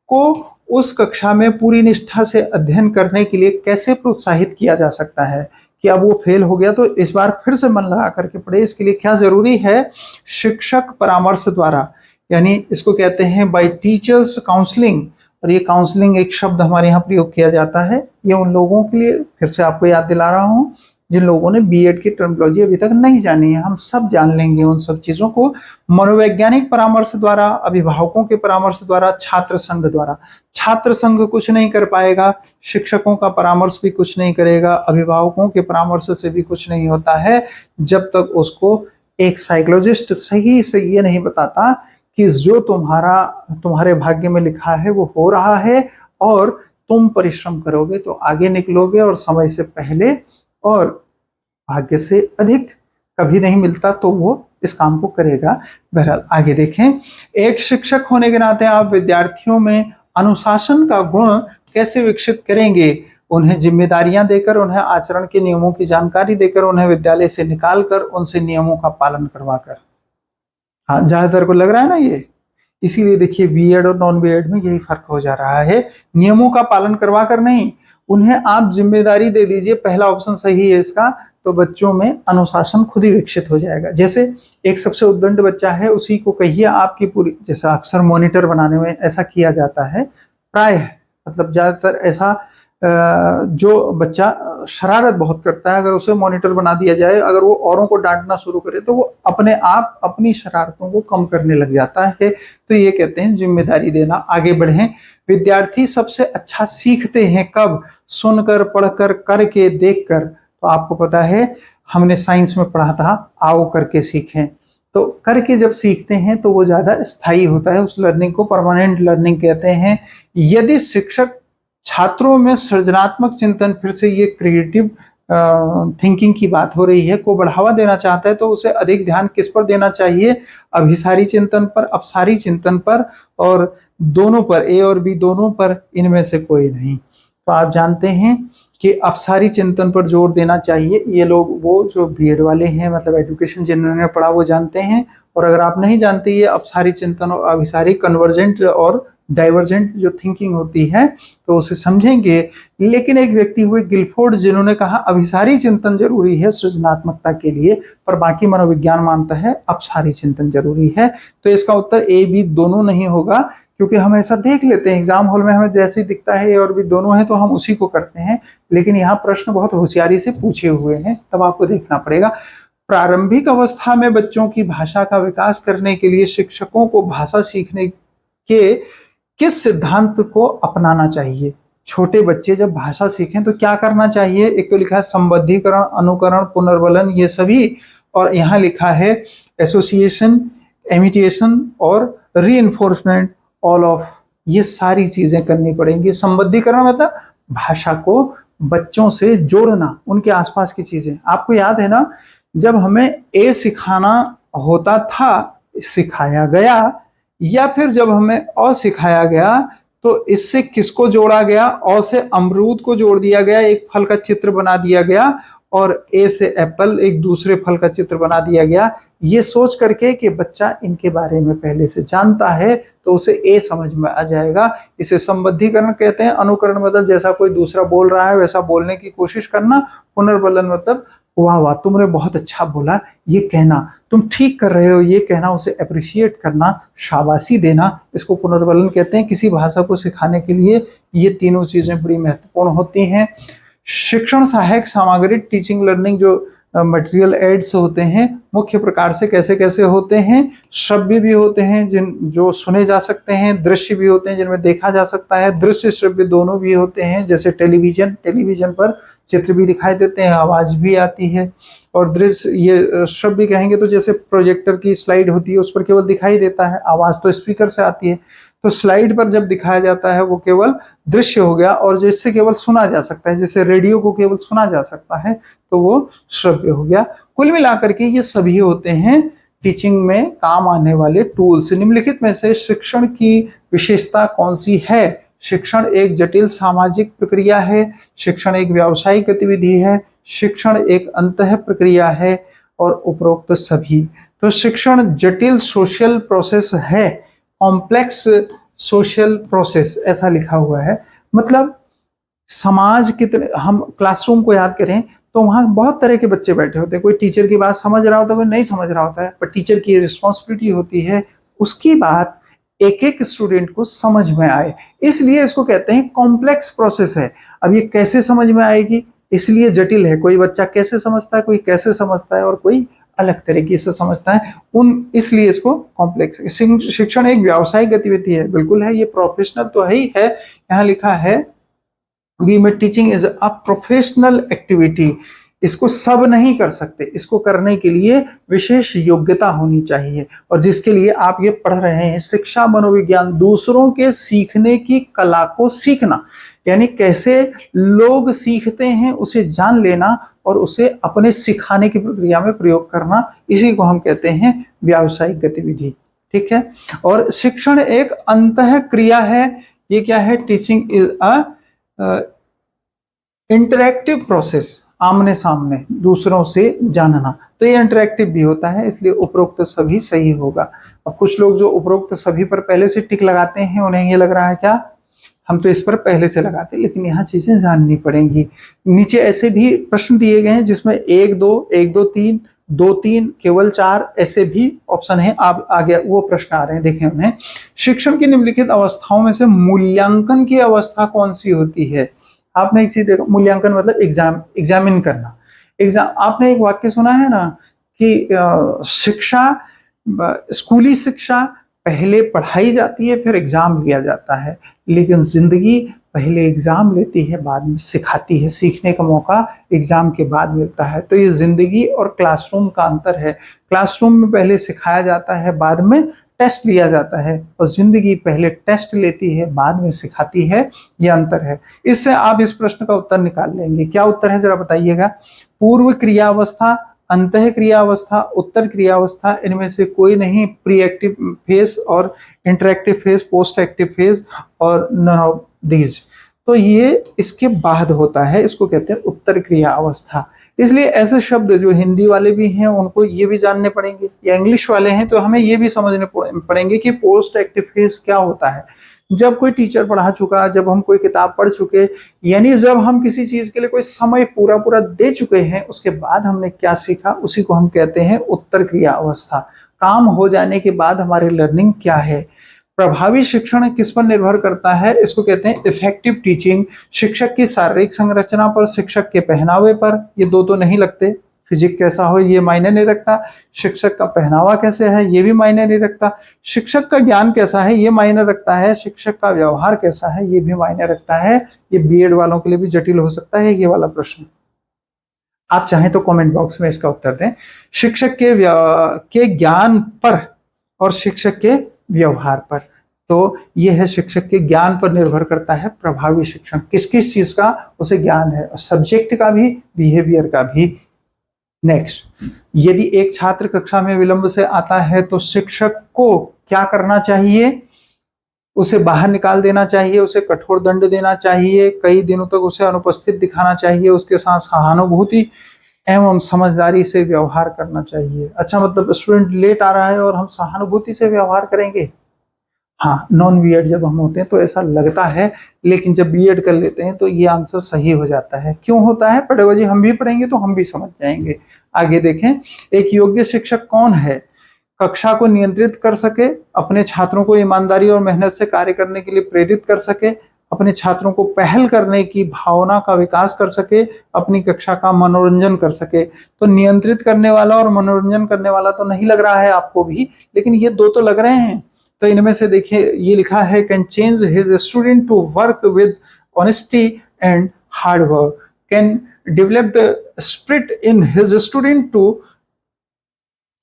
को उस कक्षा में पूरी निष्ठा से अध्ययन करने के लिए कैसे प्रोत्साहित किया जा सकता है? कि अब वो फेल हो गया तो इस बार फिर से मन लगा करके पढ़े। इसके लिए क्या जरूरी है? शिक्षक परामर्श द्वारा, यानी इसको कहते हैं बाय टीचर्स काउंसलिंग। और ये काउंसलिंग एक शब्द हमारे यहाँ प्रयोग किया जाता है। ये उन लोगों के लिए, फिर से आपको याद दिला रहा हूँ, जिन लोगों ने बीएड की टर्मिनोलॉजी अभी तक नहीं जानी है। हम सब जान लेंगे उन सब चीजों को। मनोवैज्ञानिक परामर्श द्वारा, अभिभावकों के परामर्श द्वारा, छात्र संघ द्वारा। छात्र संघ कुछ नहीं कर पाएगा, शिक्षकों का परामर्श भी कुछ नहीं करेगा, अभिभावकों के परामर्श से भी कुछ नहीं होता है, जब तक उसको एक साइकोलॉजिस्ट सही से ये नहीं बताता कि जो तुम्हारे भाग्य में लिखा है वो हो रहा है, और तुम परिश्रम करोगे तो आगे निकलोगे, और समय से पहले और भाग्य से अधिक कभी नहीं मिलता, तो वो इस काम को करेगा। बहरहाल आगे देखें, एक शिक्षक होने के नाते आप विद्यार्थियों में अनुशासन का गुण कैसे विकसित करेंगे? उन्हें जिम्मेदारियां देकर, उन्हें आचरण के नियमों की जानकारी देकर, उन्हें विद्यालय से निकालकर, उनसे नियमों का पालन करवाकर। हाँ, ज्यादातर को लग रहा है ना ये, इसीलिए देखिए बीएड और नॉन बीएड में यही फर्क हो जा रहा है। नियमों का पालन करवा कर नहीं, उन्हें आप जिम्मेदारी दे दीजिए, पहला ऑप्शन सही है इसका, तो बच्चों में अनुशासन खुद ही विकसित हो जाएगा। जैसे एक सबसे उद्दंड बच्चा है, उसी को कहिए आपकी पूरी, जैसा अक्सर मॉनिटर बनाने में ऐसा किया जाता है, प्राय मतलब ज्यादातर ऐसा जो बच्चा शरारत बहुत करता है, अगर उसे मॉनिटर बना दिया जाए, अगर वो औरों को डांटना शुरू करे तो वो अपने आप अपनी शरारतों को कम करने लग जाता है। तो ये कहते हैं जिम्मेदारी देना। आगे बढ़ें। विद्यार्थी सबसे अच्छा सीखते हैं कब? सुनकर, पढ़कर, करके, देखकर। तो आपको पता है हमने साइंस में पढ़ा था, आओ करके सीखें। तो करके जब सीखते हैं तो वो ज्यादा स्थायी होता है, उस लर्निंग को परमानेंट लर्निंग कहते हैं। यदि शिक्षक छात्रों में सृजनात्मक चिंतन, फिर से ये क्रिएटिव थिंकिंग की बात हो रही है, को बढ़ावा देना चाहता है तो उसे अधिक ध्यान किस पर देना चाहिए? अभिसारी चिंतन पर, अपसारी चिंतन पर, और दोनों पर, ए और बी दोनों पर, इनमें से कोई नहीं। तो आप जानते हैं कि अपसारी चिंतन पर जोर देना चाहिए। ये लोग वो जो बीएड वाले हैं, मतलब एजुकेशन जिन्होंने पढ़ा, वो जानते हैं। और अगर आप नहीं जानते, ये अपसारी चिंतन और अभिसारी, कन्वर्जेंट और डाइवर्जेंट जो थिंकिंग होती है, तो उसे समझेंगे। लेकिन एक व्यक्ति हुए गिलफोर्ड, जिन्होंने कहा अभिसारी चिंतन जरूरी है सृजनात्मकता के लिए, पर बाकी मनोविज्ञान मानता है अपसारी चिंतन जरूरी है। तो इसका उत्तर ए बी दोनों नहीं होगा, क्योंकि हम ऐसा देख लेते हैं एग्जाम हॉल में, हमें जैसे ही दिखता है ए और बी दोनों है तो हम उसी को करते हैं। लेकिन यहाँ प्रश्न बहुत होशियारी से पूछे हुए हैं, तब आपको देखना पड़ेगा। प्रारंभिक अवस्था में बच्चों की भाषा का विकास करने के लिए शिक्षकों को भाषा सीखने के किस सिद्धांत को अपनाना चाहिए? छोटे बच्चे जब भाषा सीखें तो क्या करना चाहिए? एक तो लिखा है संबद्धीकरण, अनुकरण, पुनर्वलन, ये सभी। और यहाँ लिखा है एसोसिएशन, इमिटेशन और रीइंफोर्समेंट, ऑल ऑफ। ये सारी चीजें करनी पड़ेंगी। संबद्धीकरण मतलब भाषा को बच्चों से जोड़ना, उनके आसपास की चीजें। आपको याद है ना, जब हमें ए सिखाना होता था, सिखाया गया, या फिर जब हमें अ सिखाया गया, तो इससे किसको जोड़ा गया? अ से अमरूद को जोड़ दिया गया, एक फल का चित्र बना दिया गया, और ए से एप्पल, एक दूसरे फल का चित्र बना दिया गया। ये सोच करके कि बच्चा इनके बारे में पहले से जानता है, तो उसे ए समझ में आ जाएगा। इसे संबद्धीकरण कहते हैं। अनुकरण मतलब जैसा कोई दूसरा बोल रहा है वैसा बोलने की कोशिश करना। पुनर्बलन मतलब वाह वाह तुमने बहुत अच्छा बोला, ये कहना, तुम ठीक कर रहे हो, ये कहना, उसे अप्रिशिएट करना, शाबाशी देना, इसको पुनर्बलन कहते हैं। किसी भाषा को सिखाने के लिए ये तीनों चीजें बड़ी महत्वपूर्ण होती हैं। शिक्षण सहायक सामग्री, टीचिंग लर्निंग, जो मटेरियल एड्स होते हैं, मुख्य प्रकार से कैसे कैसे होते हैं? श्रव्य भी होते हैं, जो सुने जा सकते हैं, दृश्य भी होते हैं जिनमें देखा जा सकता है, दृश्य श्रव्य दोनों भी होते हैं। जैसे टेलीविजन पर चित्र भी दिखाई देते हैं, आवाज भी आती है। और दृश्य, ये श्रव्य कहेंगे तो जैसे प्रोजेक्टर की स्लाइड होती है, उस पर केवल दिखाई देता है, आवाज तो स्पीकर से आती है। तो स्लाइड पर जब दिखाया जाता है वो केवल दृश्य हो गया, और जिससे केवल सुना जा सकता है, जैसे रेडियो को केवल सुना जा सकता है, तो वो श्रव्य हो गया। कुल मिलाकर के ये सभी होते हैं टीचिंग में काम आने वाले टूल्स। निम्नलिखित में से शिक्षण की विशेषता कौन सी है? शिक्षण एक जटिल सामाजिक प्रक्रिया है, शिक्षण एक व्यावसायिक गतिविधि है, शिक्षण एक अंतः प्रक्रिया है, और उपरोक्त सभी। तो शिक्षण जटिल सोशल प्रोसेस है, कॉम्प्लेक्स सोशल प्रोसेस, ऐसा लिखा हुआ है। मतलब समाज कितने, हम क्लासरूम को याद करें तो वहां बहुत तरह के बच्चे बैठे होते हैं। कोई टीचर की बात समझ रहा होता है, कोई नहीं समझ रहा होता है, पर टीचर की रिस्पॉन्सिबिलिटी होती है उसकी बात एक एक स्टूडेंट को समझ में आए, इसलिए इसको कहते हैं कॉम्प्लेक्स प्रोसेस है। अब ये कैसे समझ में आएगी, इसलिए जटिल है। कोई बच्चा कैसे समझता है, कोई कैसे समझता है, और कोई अलग तरीके से समझता है, इसलिए इसको कॉम्प्लेक्स। शिक्षण एक व्यावसायिक गतिविधि है, बिल्कुल है, ये प्रोफेशनल तो है ही है। यहाँ लिखा है बी में teaching is a professional activity. इसको सब नहीं कर सकते, इसको करने के लिए विशेष योग्यता होनी चाहिए, और जिसके लिए आप ये पढ़ रहे हैं शिक्षा मनोविज्ञान, दूसरों के सीखने की कला को सीखना, यानी कैसे लोग सीखते हैं उसे जान लेना और उसे अपने सिखाने की प्रक्रिया में प्रयोग करना, इसी को हम कहते हैं व्यावसायिक गतिविधि। ठीक है। और शिक्षण एक अंतः क्रिया है। ये क्या है? Teaching is a interactive process, आमने सामने दूसरों से जानना, तो ये इंटरैक्टिव भी होता है, इसलिए उपरोक्त सभी सही होगा। अब कुछ लोग जो उपरोक्त सभी पर पहले से टिक लगाते हैं, उन्हें ये लग रहा है क्या हम तो इस पर पहले से लगाते, लेकिन यहाँ चीजें जाननी पड़ेंगी। नीचे ऐसे भी प्रश्न दिए गए हैं जिसमें 1 2 1 2 3 2 3 केवल 4 ऐसे भी ऑप्शन है। आप आगे वो प्रश्न आ रहे हैं, देखें उन्हें। शिक्षण की निम्नलिखित अवस्थाओं में से मूल्यांकन की अवस्था कौन सी होती है? आपने एक चीज देखा, मूल्यांकन मतलब एग्जामिन करना। आपने एक वाक्य सुना है ना कि शिक्षा, स्कूली शिक्षा पहले पढ़ाई जाती है फिर एग्जाम लिया जाता है, लेकिन जिंदगी पहले एग्जाम लेती है बाद में सिखाती है। सीखने का मौका एग्जाम के बाद मिलता है। तो ये जिंदगी और क्लासरूम का अंतर है। क्लासरूम में पहले सिखाया जाता है बाद में टेस्ट लिया जाता है, और जिंदगी पहले टेस्ट लेती है बाद में सिखाती है। यह अंतर है। इससे आप इस प्रश्न का उत्तर निकाल लेंगे। क्या उत्तर है जरा बताइएगा। पूर्व क्रियावस्था, अंतः क्रियावस्था, उत्तर क्रियावस्था, इनमें से कोई नहीं। प्री एक्टिव फेज और interactive phase, post active phase और नन ऑफ दीज। तो ये इसके बाद होता है, इसको कहते हैं उत्तर क्रिया अवस्था। इसलिए ऐसे शब्द जो हिंदी वाले भी हैं उनको ये भी जानने पड़ेंगे, या इंग्लिश वाले हैं तो हमें ये भी समझने पड़ेंगे कि पोस्ट एक्टिव फेज क्या होता है। जब कोई टीचर पढ़ा चुका, जब हम कोई किताब पढ़ चुके, यानी जब हम किसी चीज के लिए कोई समय पूरा पूरा दे चुके हैं, उसके बाद हमने क्या सीखा, उसी को हम कहते हैं उत्तर क्रिया अवस्था। काम हो जाने के बाद हमारी लर्निंग क्या है। प्रभावी शिक्षण किस पर निर्भर करता है, इसको कहते हैं इफेक्टिव टीचिंग। शिक्षक की शारीरिक संरचना पर, शिक्षक के पहनावे पर, ये दो तो नहीं लगते। फिजिक कैसा हो ये मायने नहीं रखता, शिक्षक का पहनावा कैसे है ये भी मायने नहीं रखता, शिक्षक का ज्ञान कैसा है ये मायने रखता है, शिक्षक का व्यवहार कैसा है ये भी मायने रखता है। ये बीएड वालों के लिए भी जटिल हो सकता है ये वाला प्रश्न। आप चाहें तो कमेंट बॉक्स में इसका उत्तर दें। शिक्षक के ज्ञान पर और शिक्षक के व्यवहार पर। तो यह है शिक्षक के ज्ञान पर निर्भर करता है प्रभावी शिक्षण। किस किस चीज का उसे ज्ञान है, और सब्जेक्ट का भी, बिहेवियर का भी। नेक्स्ट, यदि एक छात्र कक्षा में विलंब से आता है तो शिक्षक को क्या करना चाहिए। उसे बाहर निकाल देना चाहिए, उसे कठोर दंड देना चाहिए, कई दिनों तक उसे अनुपस्थित दिखाना चाहिए, उसके साथ सहानुभूति एवं समझदारी से व्यवहार करना चाहिए। अच्छा, मतलब स्टूडेंट लेट आ रहा है और हम सहानुभूति से व्यवहार करेंगे। हाँ, नॉन बीएड जब हम होते हैं तो ऐसा लगता है, लेकिन जब बीएड कर लेते हैं तो ये आंसर सही हो जाता है। क्यों होता है, पेडागोजी हम भी पढ़ेंगे तो हम भी समझ जाएंगे। आगे देखें, एक योग्य शिक्षक कौन है। कक्षा को नियंत्रित कर सके, अपने छात्रों को ईमानदारी और मेहनत से कार्य करने के लिए प्रेरित कर सके, अपने छात्रों को पहल करने की भावना का विकास कर सके, अपनी कक्षा का मनोरंजन कर सके। तो नियंत्रित करने वाला और मनोरंजन करने वाला तो नहीं लग रहा है आपको भी, लेकिन ये दो तो लग रहे हैं। तो इनमें से देखिए, ये लिखा है can change his student to work with honesty and hard work, can develop the spirit in his student to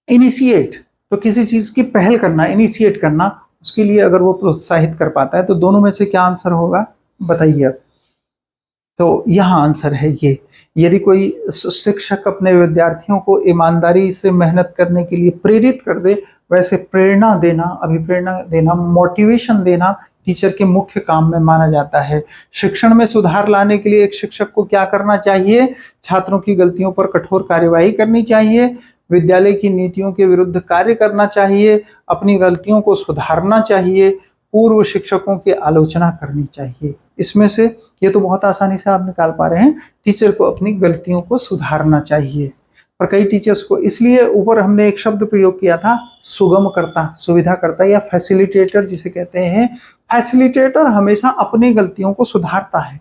initiate. तो किसी चीज की पहल करना, इनिशिएट करना, उसके लिए अगर वो प्रोत्साहित कर पाता है, तो दोनों में से क्या आंसर होगा बताइए अब। तो यहाँ आंसर है ये। यदि कोई शिक्षक अपने विद्यार्थियों को ईमानदारी से मेहनत करने के लिए प्रेरित कर दे, वैसे प्रेरणा देना, अभिप्रेरणा देना, मोटिवेशन देना टीचर के मुख्य काम में माना जाता है। शिक्षण में सुधार लाने के लिए एक शिक्षक को क्या करना चाहिए। छात्रों की गलतियों पर कठोर कार्यवाही करनी चाहिए, विद्यालय की नीतियों के विरुद्ध कार्य करना चाहिए, अपनी गलतियों को सुधारना चाहिए, पूर्व शिक्षकों की आलोचना करनी चाहिए। इसमें से ये तो बहुत आसानी से आप निकाल पा रहे हैं, टीचर को अपनी गलतियों को सुधारना चाहिए। पर कई टीचर्स को, इसलिए ऊपर हमने एक शब्द प्रयोग किया था, सुगम करता, सुविधा करता, या फैसिलिटेटर जिसे कहते हैं। फैसिलिटेटर हमेशा अपनी गलतियों को सुधारता है।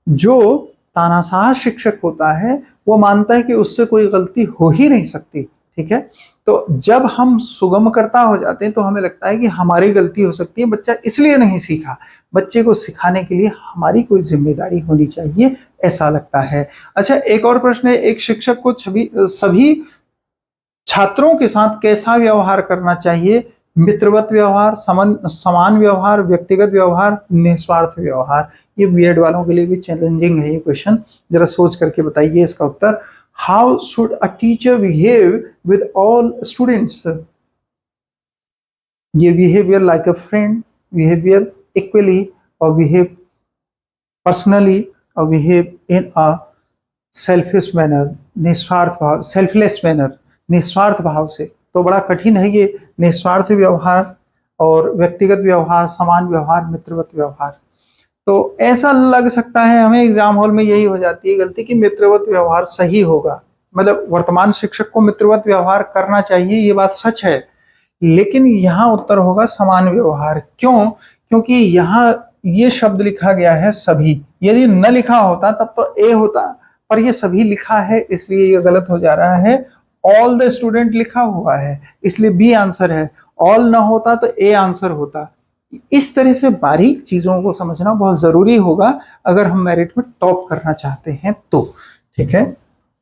जो तानाशाह शिक्षक होता है वो मानता है कि उससे कोई गलती हो ही नहीं सकती, ठीक है। तो जब हम सुगम करता हो जाते हैं तो हमें लगता है कि हमारी गलती हो सकती है, बच्चा इसलिए नहीं सीखा। बच्चे को सिखाने के लिए हमारी कोई जिम्मेदारी होनी चाहिए, ऐसा लगता है। अच्छा, एक और प्रश्न है, एक शिक्षक को सभी छात्रों के साथ कैसा व्यवहार करना चाहिए। मित्रवत व्यवहार, समान व्यवहार, व्यक्तिगत व्यवहार, निस्वार्थ व्यवहार। ये बीएड वालों के लिए भी चैलेंजिंग है ये क्वेश्चन, जरा सोच करके बताइए इसका उत्तर। How should a teacher behave with all students. ये behaviour like a friend, behaviour equally, और बिहेव पर्सनली, और behave in a selfish manner, निस्वार्थ भाव, सेल्फलेस मैनर, निस्वार्थ भाव से। तो बड़ा कठिन है ये, निस्वार्थ व्यवहार और व्यक्तिगत व्यवहार, समान व्यवहार, मित्रवत व्यवहार। तो ऐसा लग सकता है हमें एग्जाम हॉल में यही हो जाती है गलती कि मित्रवत व्यवहार सही होगा, मतलब वर्तमान शिक्षक को मित्रवत व्यवहार करना चाहिए, ये बात सच है। लेकिन यहाँ उत्तर होगा समान व्यवहार। क्यों? क्योंकि यहाँ ये शब्द लिखा गया है सभी, यदि न लिखा होता तब तो ए होता, पर ये सभी लिखा है इसलिए ये गलत हो जा रहा है। ऑल द स्टूडेंट लिखा हुआ है इसलिए बी आंसर है, ऑल ना होता तो ए आंसर होता। इस तरह से बारीक चीजों को समझना बहुत जरूरी होगा अगर हम मेरिट में टॉप करना चाहते हैं तो। ठीक है,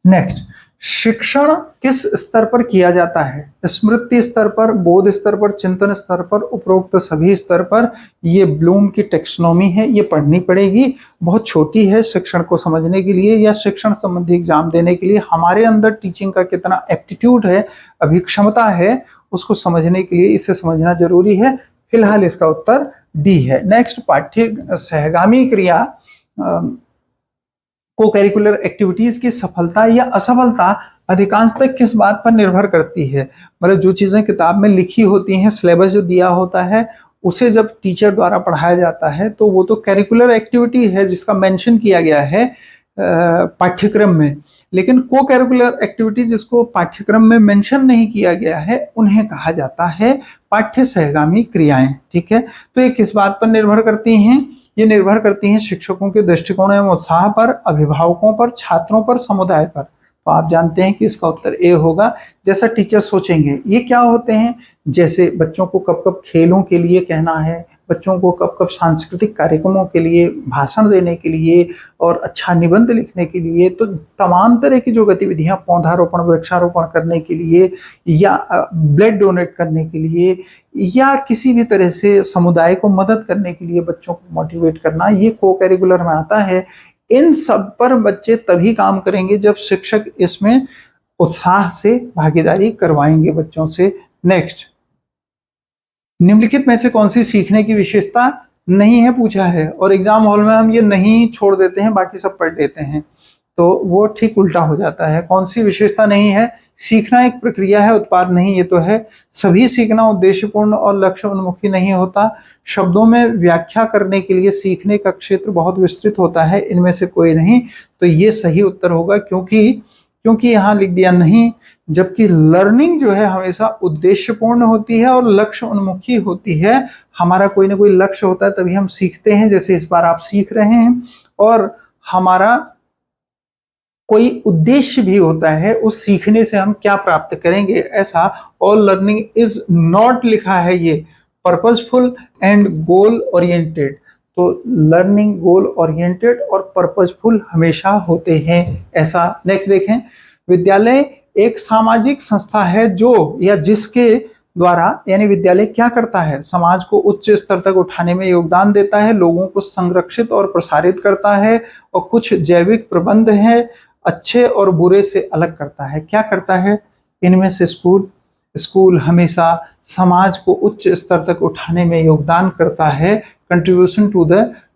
नेक्स्ट, शिक्षण किस स्तर पर किया जाता है? स्मृति स्तर पर, बोध स्तर पर, चिंतन स्तर पर, उपरोक्त सभी स्तर पर। ये ब्लूम की टेक्सोनॉमी है, ये पढ़नी पड़ेगी, बहुत छोटी है शिक्षण को समझने के लिए या शिक्षण संबंधी एग्जाम देने के लिए। हमारे अंदर टीचिंग का कितना एप्टीट्यूड है, अभिक्षमता है, उसको समझने के लिए इसे समझना जरूरी है। फिलहाल इसका उत्तर डी है। नेक्स्ट, पाठ्य सहगामी क्रिया को करिकुलर एक्टिविटीज की सफलता या असफलता अधिकांशतः किस बात पर निर्भर करती है? मतलब जो चीजें किताब में लिखी होती हैं, सिलेबस जो दिया होता है, उसे जब टीचर द्वारा पढ़ाया जाता है तो वो तो करिकुलर एक्टिविटी है जिसका मेंशन किया गया है पाठ्यक्रम में, लेकिन को करिकुलर एक्टिविटी जिसको पाठ्यक्रम में मेंशन नहीं किया गया है उन्हें कहा जाता है पाठ्य सहगामी क्रियाएं। ठीक है, तो ये किस बात पर निर्भर करती हैं? ये निर्भर करती हैं शिक्षकों के दृष्टिकोण एवं उत्साह पर, अभिभावकों पर, छात्रों पर, समुदाय पर। तो आप जानते हैं कि इसका उत्तर ए होगा। जैसा टीचर सोचेंगे, ये क्या होते हैं, जैसे बच्चों को कब कब खेलों के लिए कहना है, बच्चों को कब कब सांस्कृतिक कार्यक्रमों के लिए भाषण देने के लिए और अच्छा निबंध लिखने के लिए, तो तमाम तरह की जो गतिविधियां, पौधारोपण, वृक्षारोपण करने के लिए या ब्लड डोनेट करने के लिए या किसी भी तरह से समुदाय को मदद करने के लिए बच्चों को मोटिवेट करना, ये को करिकुलर में आता है। इन सब पर बच्चे तभी काम करेंगे जब शिक्षक इसमें उत्साह से भागीदारी करवाएंगे बच्चों से। नेक्स्ट, निम्नलिखित में से कौन सी सीखने की विशेषता नहीं है पूछा है, और एग्जाम हॉल में हम ये नहीं छोड़ देते हैं, बाकी सब पढ़ लेते हैं, तो वो ठीक उल्टा हो जाता है। कौन सी विशेषता नहीं है? सीखना एक प्रक्रिया है, उत्पाद नहीं, ये तो है। सभी सीखना उद्देश्यपूर्ण और लक्ष्य उन्मुखी नहीं होता। शब्दों में व्याख्या करने के लिए सीखने का क्षेत्र बहुत विस्तृत होता है, इनमें से कोई नहीं। तो ये सही उत्तर होगा, क्योंकि यहाँ लिख दिया नहीं, जबकि लर्निंग जो है हमेशा उद्देश्यपूर्ण होती है और लक्ष्य उन्मुखी होती है। हमारा कोई ना कोई लक्ष्य होता है तभी हम सीखते हैं, जैसे इस बार आप सीख रहे हैं, और हमारा कोई उद्देश्य भी होता है उस सीखने से हम क्या प्राप्त करेंगे, ऐसा। ऑल लर्निंग इज नॉट लिखा है ये पर्पजफुल एंड गोल ओरिएंटेड। तो लर्निंग गोल ओरिएंटेड और पर्पजफुल हमेशा होते हैं, ऐसा। नेक्स्ट देखें, विद्यालय एक सामाजिक संस्था है जो या जिसके द्वारा, यानी विद्यालय क्या करता है, समाज को उच्च स्तर तक उठाने में योगदान देता है, लोगों को संरक्षित और प्रसारित करता है, और कुछ जैविक प्रबंध है, अच्छे और बुरे से अलग करता है। क्या करता है इनमें से? स्कूल हमेशा समाज को उच्च स्तर तक उठाने में योगदान करता है, contribution to the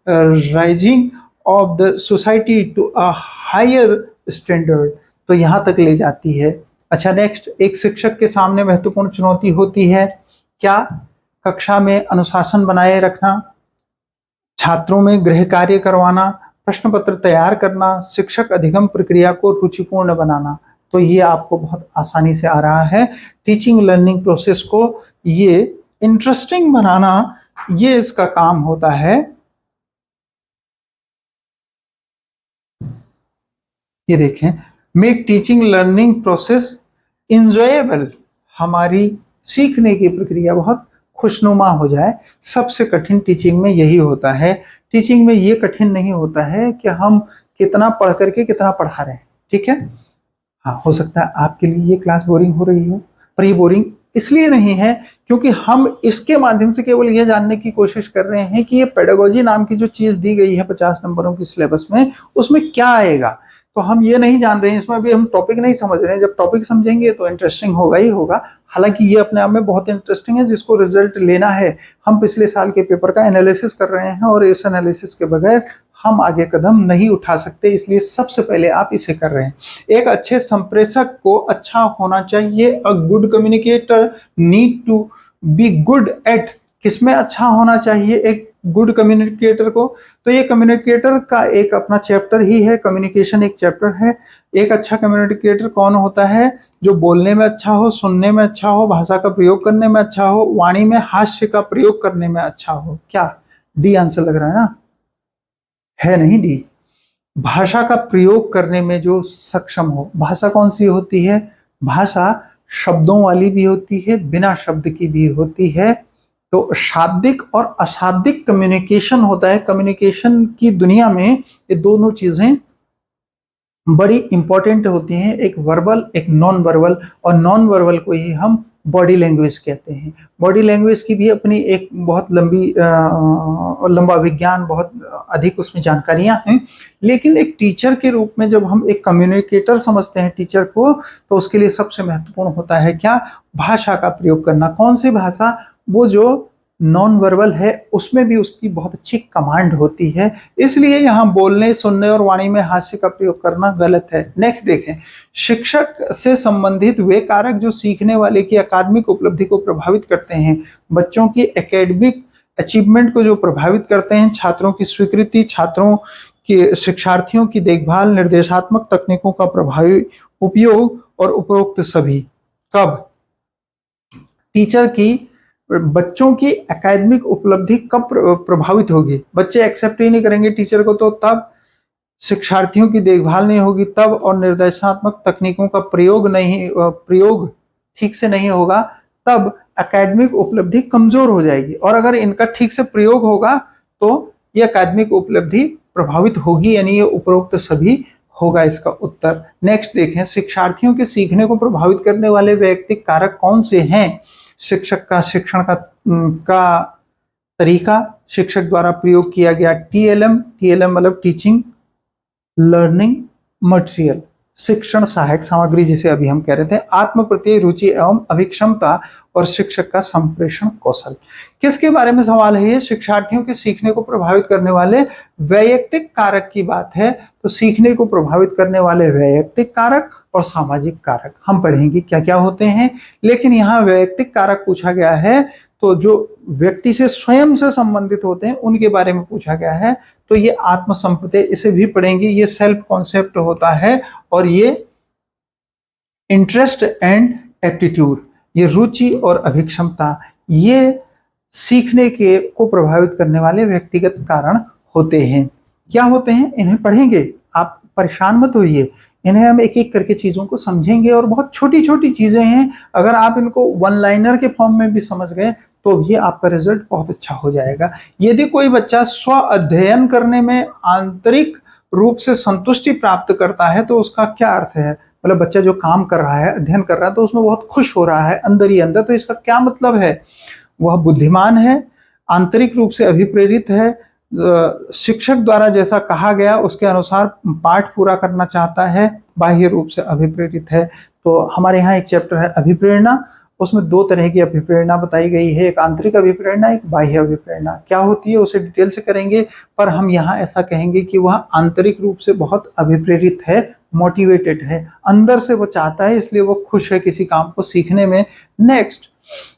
rising of the society to a higher standard, तो यहाँ तक ले जाती है। अच्छा, नेक्स्ट, एक शिक्षक के सामने महत्वपूर्ण चुनौती होती है क्या? कक्षा में अनुशासन बनाए रखना, छात्रों में गृह कार्य करवाना, प्रश्न पत्र तैयार करना, शिक्षक अधिगम प्रक्रिया को रुचिपूर्ण बनाना। तो ये आपको बहुत आसानी से आ रहा है। टीचिंग लर्निंग प्रोसेस को ये इंटरेस्टिंग बनाना, ये इसका काम होता है। ये देखें, make teaching learning process enjoyable, हमारी सीखने की प्रक्रिया बहुत खुशनुमा हो जाए। सबसे कठिन टीचिंग में यही होता है। टीचिंग में ये कठिन नहीं होता है कि हम कितना पढ़ करके कितना पढ़ा रहे हैं। ठीक है, हाँ, हो सकता है आपके लिए ये क्लास बोरिंग हो रही हो, पर ये बोरिंग इसलिए नहीं है क्योंकि हम इसके माध्यम से केवल यह जानने की कोशिश कर रहे हैं कि ये पेडागोजी नाम की जो चीज दी गई है 50 नंबरों की सिलेबस में, उसमें क्या आएगा। तो हम ये नहीं जान रहे हैं, इसमें अभी हम टॉपिक नहीं समझ रहे हैं। जब टॉपिक समझेंगे तो इंटरेस्टिंग होगा ही होगा। हालांकि ये अपने आप में बहुत इंटरेस्टिंग है, जिसको रिजल्ट लेना है। हम पिछले साल के पेपर का एनालिसिस कर रहे हैं और इस एनालिसिस के बगैर हम आगे कदम नहीं उठा सकते, इसलिए सबसे पहले आप इसे कर रहे हैं। एक अच्छे संप्रेषक को अच्छा होना चाहिए। A good communicator need to be good at, किसमें अच्छा होना चाहिए एक गुड कम्युनिकेटर को? तो ये कम्युनिकेटर का एक अपना चैप्टर ही है, कम्युनिकेशन एक चैप्टर है। एक अच्छा कम्युनिकेटर कौन होता है? जो बोलने में अच्छा हो, सुनने में अच्छा हो, भाषा का प्रयोग करने में अच्छा हो, वाणी में हास्य का प्रयोग करने में अच्छा हो। क्या डी आंसर लग रहा है ना, है नहीं डी। भाषा का प्रयोग करने में जो सक्षम हो। भाषा कौन सी होती है? भाषा शब्दों वाली भी होती है, बिना शब्द की भी होती है। तो शाब्दिक और अशाब्दिक कम्युनिकेशन होता है। कम्युनिकेशन की दुनिया में ये दोनों चीजें बड़ी इंपॉर्टेंट होती हैं, एक वर्बल एक नॉन वर्बल, और नॉन वर्बल को ही हम बॉडी लैंग्वेज कहते हैं। बॉडी लैंग्वेज की भी अपनी एक बहुत लंबा विज्ञान, बहुत अधिक उसमें जानकारियां हैं। लेकिन एक टीचर के रूप में जब हम एक कम्युनिकेटर समझते हैं टीचर को, तो उसके लिए सबसे महत्वपूर्ण होता है क्या? भाषा का प्रयोग करना। कौन सी भाषा? वो जो नॉन वर्बल है उसमें भी उसकी बहुत अच्छी कमांड होती है। इसलिए यहाँ बोलने, सुनने और वाणी में हास्य का प्रयोग करना गलत है। नेक्स्ट देखें, शिक्षक से संबंधित वे कारक जो सीखने वाले की अकादमिक उपलब्धि को प्रभावित करते हैं। बच्चों की एकेडमिक अचीवमेंट को जो प्रभावित करते हैं, छात्रों की स्वीकृति, छात्रों की, शिक्षार्थियों की देखभाल, निर्देशात्मक तकनीकों का प्रभावी उपयोग और उपरोक्त सभी। कब? टीचर की, बच्चों की एकेडमिक उपलब्धि कब प्रभावित होगी? बच्चे एक्सेप्ट ही नहीं करेंगे टीचर को तो तब, शिक्षार्थियों की देखभाल नहीं होगी तब, और निर्देशात्मक तकनीकों का प्रयोग ठीक से नहीं होगा तब एकेडमिक उपलब्धि कमजोर हो जाएगी। और अगर इनका ठीक से प्रयोग होगा तो ये एकेडमिक उपलब्धि प्रभावित होगी, यानी ये उपरोक्त सभी होगा इसका उत्तर। नेक्स्ट देखें, शिक्षार्थियों के सीखने को प्रभावित करने वाले वैयक्तिक कारक कौन से हैं? शिक्षक का शिक्षण का तरीका, शिक्षक द्वारा प्रयोग किया गया टीएलएम मतलब टीचिंग लर्निंग मटेरियल, शिक्षण सहायक सामग्री जिसे अभी हम कह रहे थे, आत्म प्रत्यय, रुचि एवं अभिक्षमता, और शिक्षक का संप्रेषण कौशल। किसके बारे में सवाल है ये? शिक्षार्थियों के सीखने को प्रभावित करने वाले वैयक्तिक कारक की बात है। तो सीखने को प्रभावित करने वाले वैयक्तिक कारक और सामाजिक कारक हम पढ़ेंगे क्या क्या होते हैं। लेकिन यहाँ वैयक्तिक कारक पूछा गया है, तो जो व्यक्ति से स्वयं से संबंधित होते हैं उनके बारे में पूछा गया है। तो ये आत्मसंप्रत्यय, इसे भी पढ़ेंगे। ये सेल्फ कॉन्सेप्ट होता है, और ये इंटरेस्ट एंड एप्टीट्यूड, ये रुचि और अभिक्षमता, ये सीखने के को प्रभावित करने वाले व्यक्तिगत कारण होते हैं। क्या होते हैं इन्हें पढ़ेंगे, आप परेशान मत होइए। इन्हें हम एक एक करके चीजों को समझेंगे, और बहुत छोटी छोटी चीजें हैं। अगर आप इनको वन लाइनर के फॉर्म में भी समझ गए तो भी आपका रिजल्ट बहुत अच्छा हो जाएगा। यदि कोई बच्चा स्व अध्ययन करने में आंतरिक रूप से संतुष्टि प्राप्त करता है तो उसका क्या अर्थ है? मतलब बच्चा जो काम कर रहा है, अध्ययन कर रहा है, तो उसमें बहुत खुश हो रहा है अंदर ही अंदर, तो इसका क्या मतलब है? वह बुद्धिमान है, आंतरिक रूप से अभिप्रेरित है, शिक्षक द्वारा जैसा कहा गया उसके अनुसार पाठ पूरा करना चाहता है, बाह्य रूप से अभिप्रेरित है। तो हमारे यहाँ एक चैप्टर है अभिप्रेरणा, उसमें दो तरह की अभिप्रेरणा बताई गई है, एक आंतरिक अभिप्रेरणा, एक बाह्य अभिप्रेरणा। क्या होती है उसे डिटेल से करेंगे, पर हम यहाँ ऐसा कहेंगे कि वह आंतरिक रूप से बहुत अभिप्रेरित है, मोटिवेटेड है, अंदर से वो चाहता है, इसलिए वो खुश है किसी काम को सीखने में। नेक्स्ट,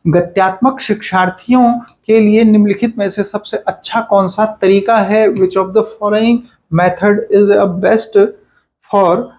गत्यात्मक शिक्षार्थियों के लिए निम्नलिखित में से सबसे अच्छा कौन सा तरीका है? Which of the following method is a best for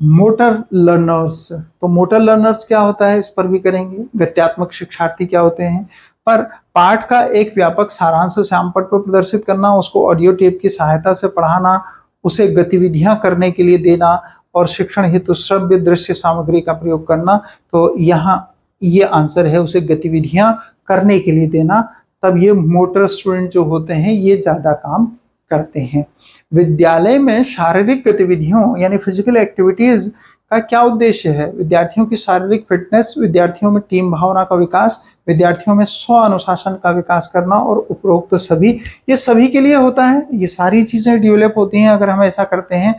motor learners? तो मोटर लर्नर्स क्या होता है इस पर भी करेंगे। गत्यात्मक शिक्षार्थी क्या होते हैं, पर पाठ का एक व्यापक सारांश श्यामपट्ट पर प्रदर्शित करना, उसको ऑडियो टेप की सहायता से पढ़ाना, उसे गतिविधियां करने के लिए देना, और शिक्षण हेतु श्रव्य दृश्य सामग्री का प्रयोग करना। तो यहाँ ये आंसर है, उसे गतिविधियां करने के लिए देना। तब ये मोटर स्टूडेंट जो होते हैं ये ज्यादा काम करते हैं। विद्यालय में शारीरिक गतिविधियों यानी फिजिकल एक्टिविटीज का क्या उद्देश्य है? विद्यार्थियों की शारीरिक फिटनेस, विद्यार्थियों में टीम भावना का विकास, विद्यार्थियों में स्व अनुशासन का विकास करना, और उपरोक्त सभी। ये सभी के लिए होता है, ये सारी चीजें डेवलप होती हैं अगर हम ऐसा करते हैं।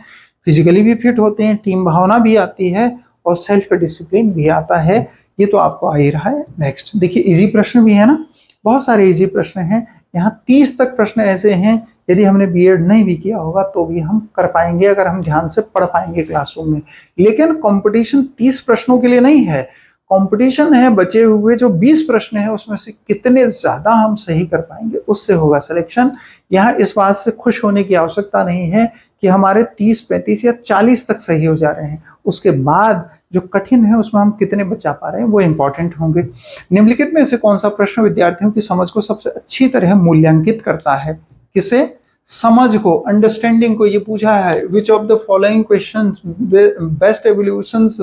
फिजिकली भी फिट होते हैं, टीम भावना भी आती है, और सेल्फ डिसिप्लिन भी आता है। ये तो आपको आ ही रहा है। नेक्स्ट देखिए, इजी प्रश्न भी है ना, बहुत सारे इजी प्रश्न हैं। यहाँ 30 तक प्रश्न ऐसे हैं, यदि हमने बीएड नहीं भी किया होगा तो भी हम कर पाएंगे अगर हम ध्यान से पढ़ पाएंगे क्लासरूम में। लेकिन कंपटीशन 30 प्रश्नों के लिए नहीं है, कंपटीशन है बचे हुए जो 20 प्रश्न है उसमें से कितने ज्यादा हम सही कर पाएंगे, उससे होगा सिलेक्शन। यहाँ इस बात से खुश होने की आवश्यकता नहीं है कि हमारे 30, 35 या 40 तक सही हो जा रहे हैं, उसके बाद जो कठिन है उसमें हम कितने बचा पा रहे हैं वो इंपॉर्टेंट होंगे। निम्नलिखित में से कौन सा प्रश्न विद्यार्थियों की समझ को सबसे अच्छी तरह मूल्यांकित करता है? किसे? समझ को, अंडरस्टैंडिंग को। ये पूछा है which of the following questions best evolutions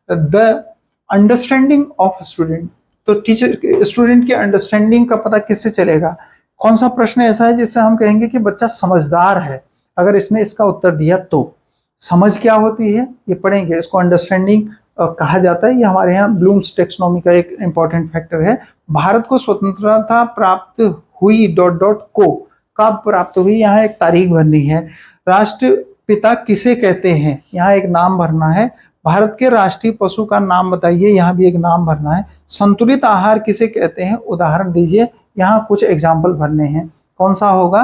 the understanding of student. तो टीचर स्टूडेंट की अंडरस्टैंडिंग का पता किससे चलेगा? कौन सा प्रश्न ऐसा है जिससे हम कहेंगे कि बच्चा समझदार है? अगर इसने इसका उत्तर दिया तो समझ क्या होती है ये पढ़ेंगे। इसको अंडरस्टैंडिंग कहा जाता है। ये हमारे यहाँ ब्लूम्स टेक्सोनॉमी का एक इंपॉर्टेंट फैक्टर है। भारत को स्वतंत्रता प्राप्त हुई डॉट डॉट को कब प्राप्त हुई, यहाँ एक तारीख भरनी है। राष्ट्रपिता किसे कहते हैं, यहाँ एक नाम भरना है। भारत के राष्ट्रीय पशु का नाम बताइए, यहाँ भी एक नाम भरना है। संतुलित आहार किसे कहते हैं, उदाहरण दीजिए। यहाँ कुछ एग्जाम्पल भरने हैं। कौन सा होगा?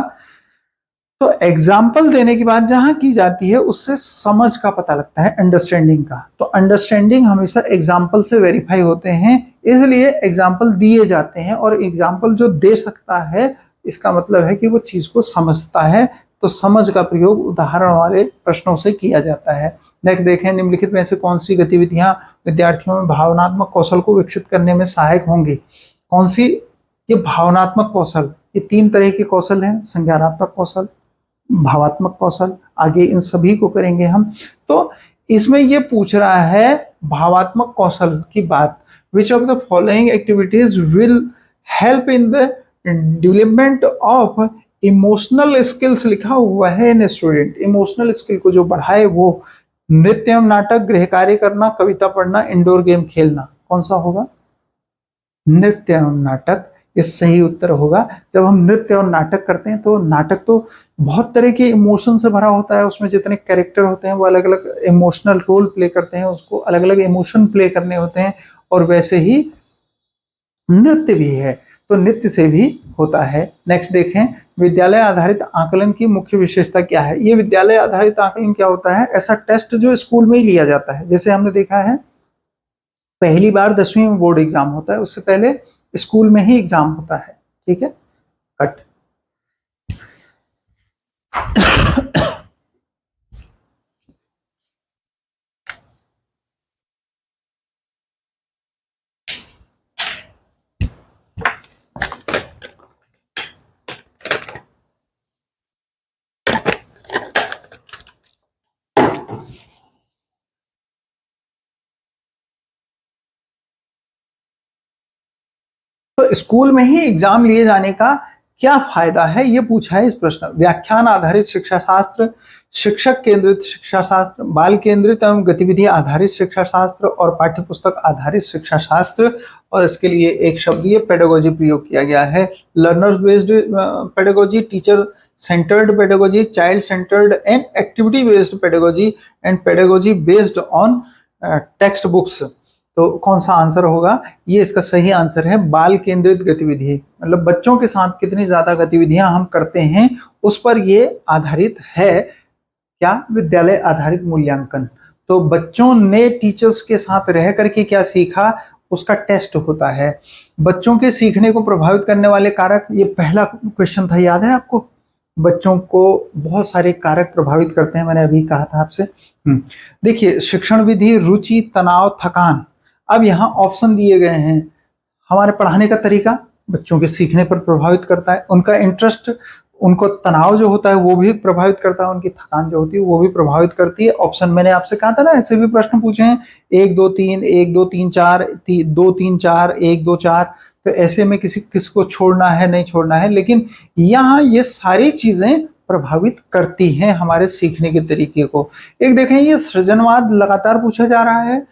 तो एग्जाम्पल देने की बात जहां की जाती है उससे समझ का पता लगता है, अंडरस्टैंडिंग का। तो अंडरस्टैंडिंग हमेशा एग्जाम्पल से वेरीफाई होते हैं, इसलिए एग्जाम्पल दिए जाते हैं। और एग्जाम्पल जो दे सकता है इसका मतलब है कि वो चीज को समझता है। तो समझ का प्रयोग उदाहरण वाले प्रश्नों से किया जाता है। नेक्स्ट देखें, निम्नलिखित में से कौन सी गतिविधियां विद्यार्थियों में भावनात्मक कौशल को विकसित करने में सहायक होंगी? कौन सी? ये भावनात्मक कौशल, ये 3 तरह के कौशल हैं, संज्ञानात्मक कौशल, भावात्मक कौशल, आगे इन सभी को करेंगे हम। तो इसमें ये पूछ रहा है भावात्मक कौशल की बात। विच of the following activities will help in the development of emotional skills, लिखा हुआ है इन स्टूडेंट। इमोशनल स्किल को जो बढ़ाए वो नृत्य एवं नाटक, गृह कार्य करना, कविता पढ़ना, इंडोर गेम खेलना। कौन सा होगा? नृत्य एवं नाटक ये सही उत्तर होगा। जब हम नृत्य और नाटक करते हैं तो नाटक तो बहुत तरह के इमोशन से भरा होता है। उसमें जितने कैरेक्टर होते हैं वो अलग अलग इमोशनल रोल प्ले करते हैं, उसको अलग अलग इमोशन प्ले करने होते हैं। और वैसे ही नृत्य भी है, तो नृत्य से भी होता है। नेक्स्ट देखें, विद्यालय आधारित आकलन की मुख्य विशेषता क्या है? ये विद्यालय आधारित आकलन क्या होता है? ऐसा टेस्ट जो स्कूल में ही लिया जाता है। जैसे हमने देखा है पहली बार 10वीं में बोर्ड एग्जाम होता है, उससे पहले स्कूल में ही एग्जाम होता है। ठीक है, कट। तो स्कूल में ही एग्जाम लिए जाने का क्या फायदा है, ये पूछा है इस प्रश्न। व्याख्यान आधारित शिक्षा शास्त्र, शिक्षक केंद्रित शिक्षा शास्त्र, बाल केंद्रित एवं गतिविधि आधारित शिक्षा शास्त्र और पाठ्य पुस्तक आधारित शिक्षा शास्त्र। और इसके लिए एक शब्द ये पेडागोजी प्रयोग किया गया है। Learner based pedagogy, teacher centred pedagogy, child centred and activity based pedagogy and pedagogy based on text books. तो कौन सा आंसर होगा? ये इसका सही आंसर है बाल केंद्रित गतिविधि। मतलब बच्चों के साथ कितनी ज्यादा गतिविधियां हम करते हैं उस पर ये आधारित है। क्या? विद्यालय आधारित मूल्यांकन। तो बच्चों ने टीचर्स के साथ रह करके क्या सीखा उसका टेस्ट होता है। बच्चों के सीखने को प्रभावित करने वाले कारक, ये पहला क्वेश्चन था, याद है आपको? बच्चों को बहुत सारे कारक प्रभावित करते हैं, मैंने अभी कहा था आपसे। देखिए, शिक्षण विधि, रुचि, तनाव, थकान। अब यहाँ ऑप्शन दिए गए हैं। हमारे पढ़ाने का तरीका बच्चों के सीखने पर प्रभावित करता है, उनका इंटरेस्ट, उनको तनाव जो होता है वो भी प्रभावित करता है, उनकी थकान जो होती है वो भी प्रभावित करती है। ऑप्शन मैंने आपसे कहा था ना, ऐसे भी प्रश्न पूछे हैं 1 2 3, 1 2 3 4, 2 3 4, 1 2 4। तो ऐसे में किसको छोड़ना है, नहीं छोड़ना है। लेकिन यहाँ ये सारी चीजें प्रभावित करती हैं हमारे सीखने के तरीके को। एक देखें, ये सृजनवाद लगातार पूछा जा रहा है।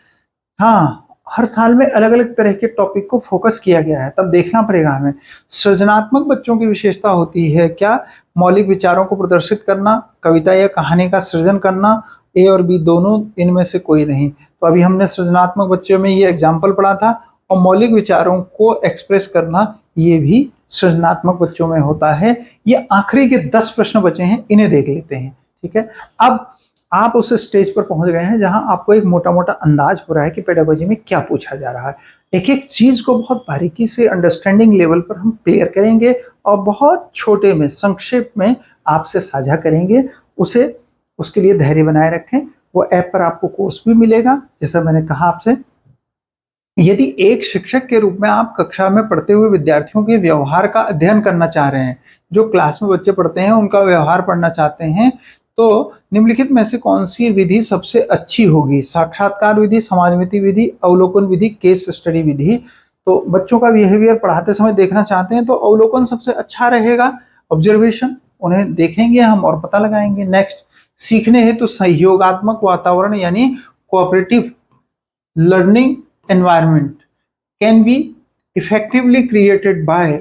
हाँ, हर साल में अलग अलग तरह के टॉपिक को फोकस किया गया है, तब देखना पड़ेगा हमें। सृजनात्मक बच्चों की विशेषता होती है क्या? मौलिक विचारों को प्रदर्शित करना, कविता या कहानी का सृजन करना, ए और बी दोनों, इनमें से कोई नहीं। तो अभी हमने सृजनात्मक बच्चों में ये एग्जाम्पल पढ़ा था। और मौलिक विचारों को एक्सप्रेस करना ये भी सृजनात्मक बच्चों में होता है। ये आखिरी के 10 प्रश्न बचे हैं, इन्हें देख लेते हैं। ठीक है, अब आप उस स्टेज पर पहुंच गए हैं जहां आपको एक मोटा मोटा अंदाज हो रहा है कि पेडागोजी में क्या पूछा जा रहा है। एक एक चीज को बहुत बारीकी से अंडरस्टैंडिंग लेवल पर हम क्लियर करेंगे और बहुत छोटे में, संक्षेप में आपसे साझा करेंगे। उसके लिए धैर्य बनाए रखें। वो ऐप पर आपको कोर्स भी मिलेगा। जैसा मैंने कहा आपसे, यदि एक शिक्षक के रूप में आप कक्षा में पढ़ते हुए विद्यार्थियों के व्यवहार का अध्ययन करना चाह रहे हैं, जो क्लास में बच्चे पढ़ते हैं उनका व्यवहार पढ़ना चाहते हैं, तो निम्नलिखित में से कौन सी विधि सबसे अच्छी होगी? साक्षात्कार विधि, समाजमिति विधि, अवलोकन विधि, केस स्टडी विधि। तो बच्चों का बिहेवियर पढ़ाते समय देखना चाहते हैं तो अवलोकन सबसे अच्छा रहेगा, ऑब्जर्वेशन, उन्हें देखेंगे हम और पता लगाएंगे। नेक्स्ट, सीखने हेतु सहयोगात्मक वातावरण यानी cooperative learning environment can be effectively created by,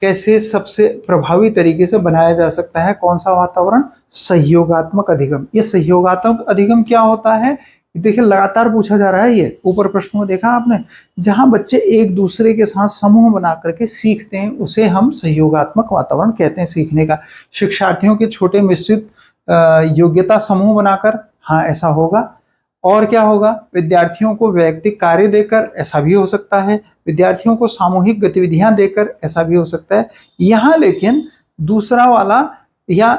कैसे सबसे प्रभावी तरीके से बनाया जा सकता है? कौन सा वातावरण? सहयोगात्मक अधिगम। ये सहयोगात्मक अधिगम क्या होता है? देखिए लगातार पूछा जा रहा है, ये ऊपर प्रश्न में देखा आपने, जहां बच्चे एक दूसरे के साथ समूह बना करके सीखते हैं उसे हम सहयोगात्मक वातावरण कहते हैं सीखने का। शिक्षार्थियों के छोटे मिश्रित योग्यता समूह बनाकर, हाँ ऐसा होगा। और क्या होगा? विद्यार्थियों को वैयक्तिक कार्य देकर, ऐसा भी हो सकता है। विद्यार्थियों को सामूहिक गतिविधियां देकर, ऐसा भी हो सकता है। यहाँ लेकिन दूसरा वाला या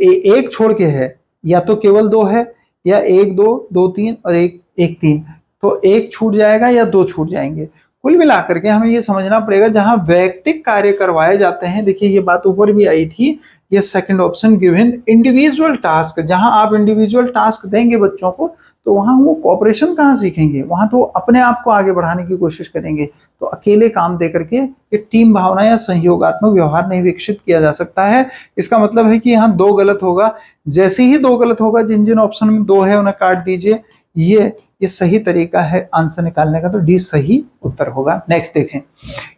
एक छोड़ के है, या तो केवल दो है, या एक दो, दो तीन और एक एक तीन, तो एक छूट जाएगा या दो छूट जाएंगे। कुल मिलाकर के हमें ये समझना पड़ेगा जहां वैयक्तिक कार्य करवाए जाते हैं, देखिए ये बात ऊपर भी आई थी, ये second option given individual task, जहां आप इंडिविजुअल टास्क देंगे बच्चों को तो वहां वो कोऑपरेशन कहाँ सीखेंगे? वहां तो अपने आप को आगे बढ़ाने की कोशिश करेंगे। तो अकेले काम दे करके ये टीम भावना या सहयोगात्मक व्यवहार नहीं विकसित किया जा सकता है। इसका मतलब है कि यहाँ दो गलत होगा, जैसे ही दो गलत होगा, जिन जिन ऑप्शन में दो है उन्हें काट दीजिए। ये सही तरीका है आंसर निकालने का, तो डी सही उत्तर होगा। नेक्स्ट देखें,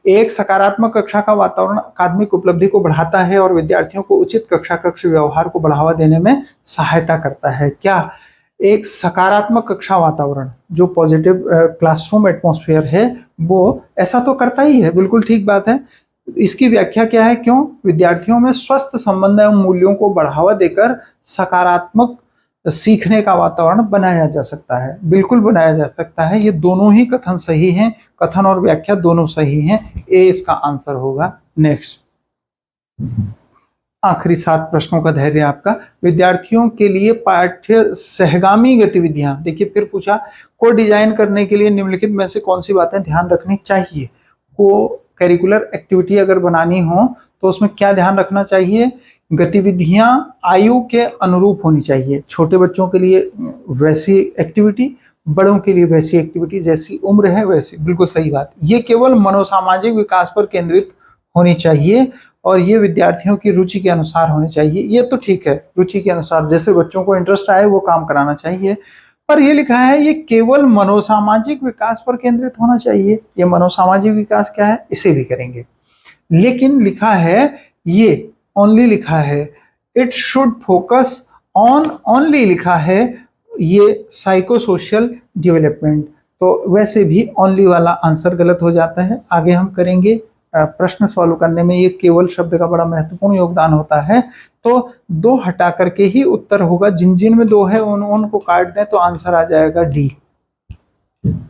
एक सकारात्मक कक्षा का वातावरण अकादमिक उपलब्धि को बढ़ाता है और विद्यार्थियों को उचित कक्षा कक्ष व्यवहार को बढ़ावा देने में सहायता करता है। क्या एक सकारात्मक कक्षा वातावरण, जो पॉजिटिव क्लासरूम एटमॉस्फेयर है, वो ऐसा तो करता ही है, बिल्कुल ठीक बात है। इसकी व्याख्या क्या है? क्यों? विद्यार्थियों में स्वस्थ संबंध एवं मूल्यों को बढ़ावा देकर सकारात्मक सीखने का वातावरण बनाया जा सकता है, बिल्कुल बनाया जा सकता है। ये दोनों ही कथन सही हैं, कथन और व्याख्या दोनों सही हैं, ए इसका आंसर होगा। नेक्स्ट, आखिरी 7 प्रश्नों का धैर्य आपका। विद्यार्थियों के लिए पाठ्य सहगामी गतिविधियां, देखिए फिर पूछा, को डिजाइन करने के लिए निम्नलिखित में से कौन सी बातें ध्यान रखनी चाहिए? को करिकुलर एक्टिविटी अगर बनानी हो तो उसमें क्या ध्यान रखना चाहिए? गतिविधियां आयु के अनुरूप होनी चाहिए। छोटे बच्चों के लिए वैसी एक्टिविटी, बड़ों के लिए वैसी एक्टिविटी, जैसी उम्र है वैसी, बिल्कुल सही बात। ये केवल मनोसामाजिक विकास पर केंद्रित होनी चाहिए और ये विद्यार्थियों की रुचि के अनुसार होनी चाहिए। ये तो ठीक है, रुचि के अनुसार, जैसे बच्चों को इंटरेस्ट आए वो काम कराना चाहिए। पर ये लिखा है ये केवल मनोसामाजिक विकास पर केंद्रित होना चाहिए। ये मनोसामाजिक विकास क्या है, इसे भी करेंगे, लेकिन लिखा है ये ओनली लिखा है, it should focus on only लिखा है, ये साइको सोशल डेवलपमेंट, तो वैसे भी ओनली वाला आंसर गलत हो जाता है। आगे हम करेंगे प्रश्न सॉल्व करने में ये केवल शब्द का बड़ा महत्वपूर्ण योगदान होता है। तो दो हटा करके ही उत्तर होगा, जिन जिन में दो है उनको काट दें तो आंसर आ जाएगा डी।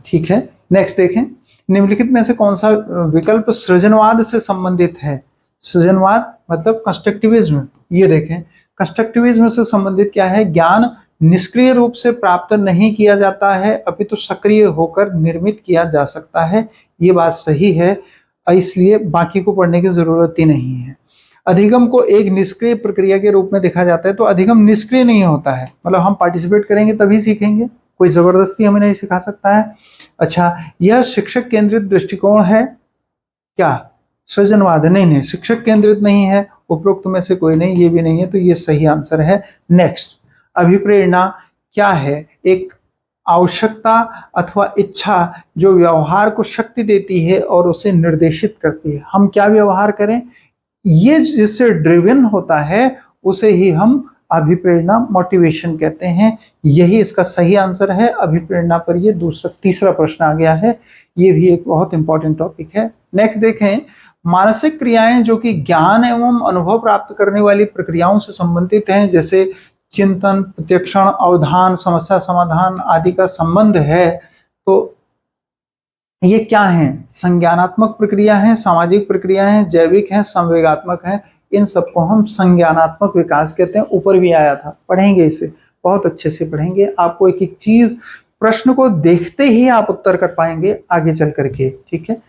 ठीक है, नेक्स्ट देखें, निम्नलिखित में से कौन सा विकल्प सृजनवाद से संबंधित है? सृजनवाद मतलब कंस्ट्रक्टिविज्म। ये देखें, कंस्ट्रक्टिविज्म से संबंधित क्या है? ज्ञान निष्क्रिय रूप से प्राप्त नहीं किया जाता है, अपितु सक्रिय होकर निर्मित किया जा सकता है। ये बात सही है, इसलिए बाकी को पढ़ने की जरूरत ही नहीं है। अधिगम को एक निष्क्रिय प्रक्रिया के रूप में देखा जाता है, तो अधिगम निष्क्रिय नहीं होता है, मतलब हम पार्टिसिपेट करेंगे तभी सीखेंगे, कोई जबरदस्ती हमें नहीं सिखा सकता है। अच्छा, यह शिक्षक केंद्रित दृष्टिकोण है क्या? सृजनवाद नहीं, शिक्षक केंद्रित नहीं है, उपरोक्त में से कोई नहीं, ये भी नहीं है, तो ये सही आंसर है। नेक्स्ट, अभिप्रेरणा क्या है? एक आवश्यकता अथवा इच्छा जो व्यवहार को शक्ति देती है और उसे निर्देशित करती है। हम क्या व्यवहार करें, ये जिससे ड्रिवन होता है उसे ही हम अभिप्रेरणा, मोटिवेशन कहते हैं। यही इसका सही आंसर है। अभिप्रेरणा पर ये तीसरा प्रश्न आ गया है, ये भी एक बहुत इंपॉर्टेंट टॉपिक है। नेक्स्ट देखें, मानसिक क्रियाएं जो कि ज्ञान एवं अनुभव प्राप्त करने वाली प्रक्रियाओं से संबंधित हैं, जैसे चिंतन, प्रत्यक्षण, अवधान, समस्या समाधान आदि का संबंध है, तो ये क्या हैं? संज्ञानात्मक प्रक्रिया है, सामाजिक प्रक्रिया है, जैविक है, संवेगात्मक है। इन सबको हम संज्ञानात्मक विकास कहते हैं। ऊपर भी आया था, पढ़ेंगे इसे। बहुत अच्छे से पढ़ेंगे, आपको एक एक चीज प्रश्न को देखते ही आप उत्तर कर पाएंगे आगे चल करके, ठीक है।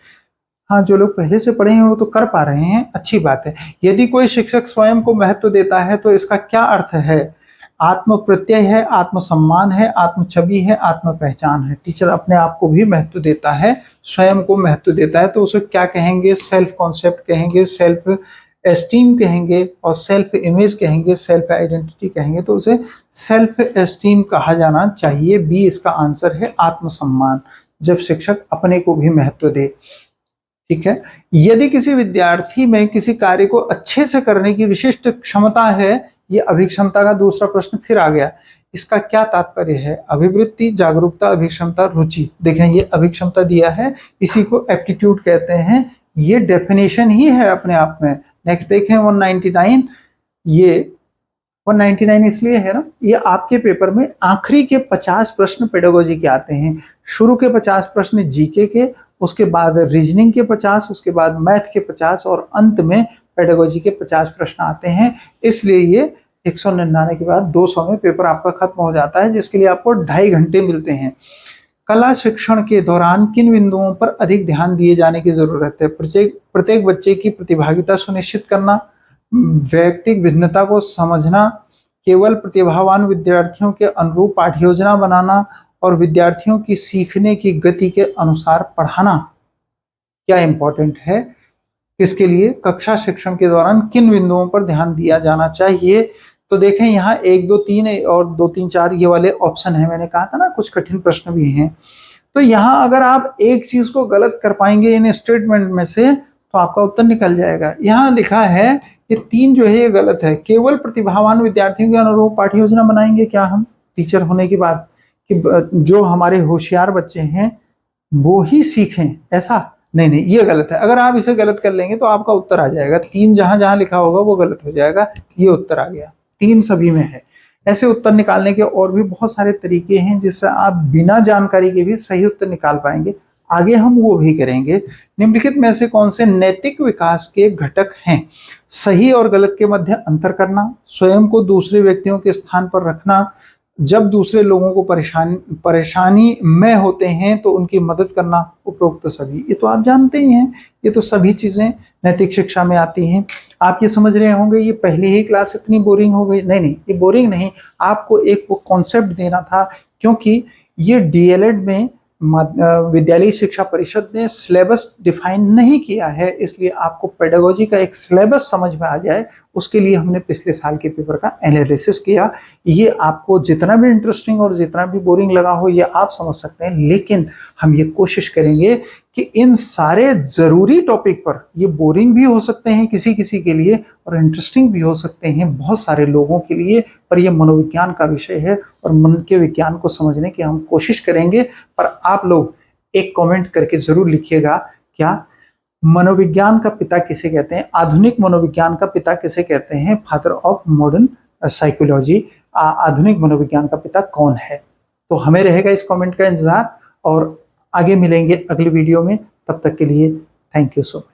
हाँ, जो लोग पहले से पढ़े हैं वो तो कर पा रहे हैं, अच्छी बात है। यदि कोई शिक्षक स्वयं को महत्व देता है तो इसका क्या अर्थ है? आत्म प्रत्यय है, आत्मसम्मान है, आत्म छवि है, आत्म पहचान है। टीचर अपने आप को भी महत्व देता है, स्वयं को महत्व देता है, तो उसे क्या कहेंगे? सेल्फ कॉन्सेप्ट कहेंगे, सेल्फ एस्टीम कहेंगे, और सेल्फ इमेज कहेंगे, सेल्फ आइडेंटिटी कहेंगे। तो उसे सेल्फ एस्टीम कहा जाना चाहिए। बी इसका आंसर है, आत्मसम्मान, जब शिक्षक अपने को भी महत्व दे, ठीक है। यदि किसी विद्यार्थी में किसी कार्य को अच्छे से करने की विशिष्ट क्षमता है, ये अभिक्षमता का दूसरा प्रश्न फिर आ गया। इसका क्या तात्पर्य है? अभिवृत्ति, जागरूकता, अभिक्षमता, रुचि। देखें, ये अभिक्षमता दिया है, इसी को एप्टीट्यूड कहते हैं। ये डेफिनेशन ही है अपने आप में। नेक्स्ट देखें 199। ये 199 इसलिए है ना, ये आपके पेपर में आखिरी के 50 प्रश्न पेडागोजी के आते हैं। शुरू के 50 प्रश्न जीके के, उसके बाद रीजनिंग के 50, उसके बाद मैथ के 50, और अंत में पेडागोजी के 50 प्रश्न आते हैं। इसलिए ये 199 के बाद 200 में पेपर आपका खत्म हो जाता है, जिसके लिए आपको 2.5 घंटे मिलते हैं। कला शिक्षण के दौरान किन बिंदुओं पर अधिक ध्यान दिए जाने की जरूरत है? प्रत्येक बच्चे की प्रतिभागिता सुनिश्चित करना, व्यक्तिगत भिन्नता को समझना, केवल प्रतिभावान विद्यार्थियों के अनुरूप पाठ्य योजना बनाना, और विद्यार्थियों की सीखने की गति के अनुसार पढ़ाना। क्या इंपॉर्टेंट है किसके लिए? कक्षा शिक्षण के दौरान किन बिंदुओं पर ध्यान दिया जाना चाहिए? तो देखें, यहाँ 1, 2, 3 और 2, 3, 4 ये वाले ऑप्शन है। मैंने कहा था ना कुछ कठिन प्रश्न भी हैं। तो यहाँ अगर आप एक चीज को गलत कर पाएंगे इन स्टेटमेंट में से, तो आपका उत्तर निकल जाएगा। यहाँ लिखा है ये 3 जो है ये गलत है। केवल प्रतिभावान विद्यार्थियों के अनुरूप पाठ्य योजना बनाएंगे क्या हम टीचर होने के बाद, कि जो हमारे होशियार बच्चे हैं वो ही सीखें, ऐसा नहीं, ये गलत है। अगर आप इसे गलत कर लेंगे तो आपका उत्तर आ जाएगा। 3 जहां जहां लिखा होगा वो गलत हो जाएगा, ये उत्तर आ गया। 3 सभी में है। ऐसे उत्तर निकालने के और भी बहुत सारे तरीके हैं जिससे आप बिना जानकारी के भी सही उत्तर निकाल पाएंगे। आगे हम वो भी करेंगे। निम्नलिखित में से कौन से नैतिक विकास के घटक हैं? सही और गलत के मध्य अंतर करना, स्वयं को दूसरे व्यक्तियों के स्थान पर रखना, जब दूसरे लोगों को परेशानी में होते हैं तो उनकी मदद करना, उपरोक्त सभी। ये तो आप जानते ही हैं, ये तो सभी चीजें नैतिक शिक्षा में आती हैं। आप ये समझ रहे होंगे ये पहली ही क्लास इतनी बोरिंग हो गई। नहीं, ये बोरिंग नहीं, आपको एक वो कॉन्सेप्ट देना था, क्योंकि ये डीएलएड में विद्यालय शिक्षा परिषद ने सिलेबस डिफाइन नहीं किया है, इसलिए आपको पेडागोजी का एक सिलेबस समझ में आ जाए, उसके लिए हमने पिछले साल के पेपर का एनालिसिस किया। ये आपको जितना भी इंटरेस्टिंग और जितना भी बोरिंग लगा हो ये आप समझ सकते हैं, लेकिन हम ये कोशिश करेंगे कि इन सारे जरूरी टॉपिक पर, ये बोरिंग भी हो सकते हैं किसी किसी के लिए और इंटरेस्टिंग भी हो सकते हैं बहुत सारे लोगों के लिए, पर यह मनोविज्ञान का विषय है और मन के विज्ञान को समझने की हम कोशिश करेंगे। पर आप लोग एक कमेंट करके जरूर लिखिएगा, क्या मनोविज्ञान का पिता किसे कहते हैं? आधुनिक मनोविज्ञान का पिता किसे कहते हैं? फादर ऑफ मॉडर्न साइकोलॉजी, आधुनिक मनोविज्ञान का पिता कौन है? तो हमें रहेगा इस कमेंट का इंतजार, और आगे मिलेंगे अगली वीडियो में। तब तक के लिए थैंक यू सो मच।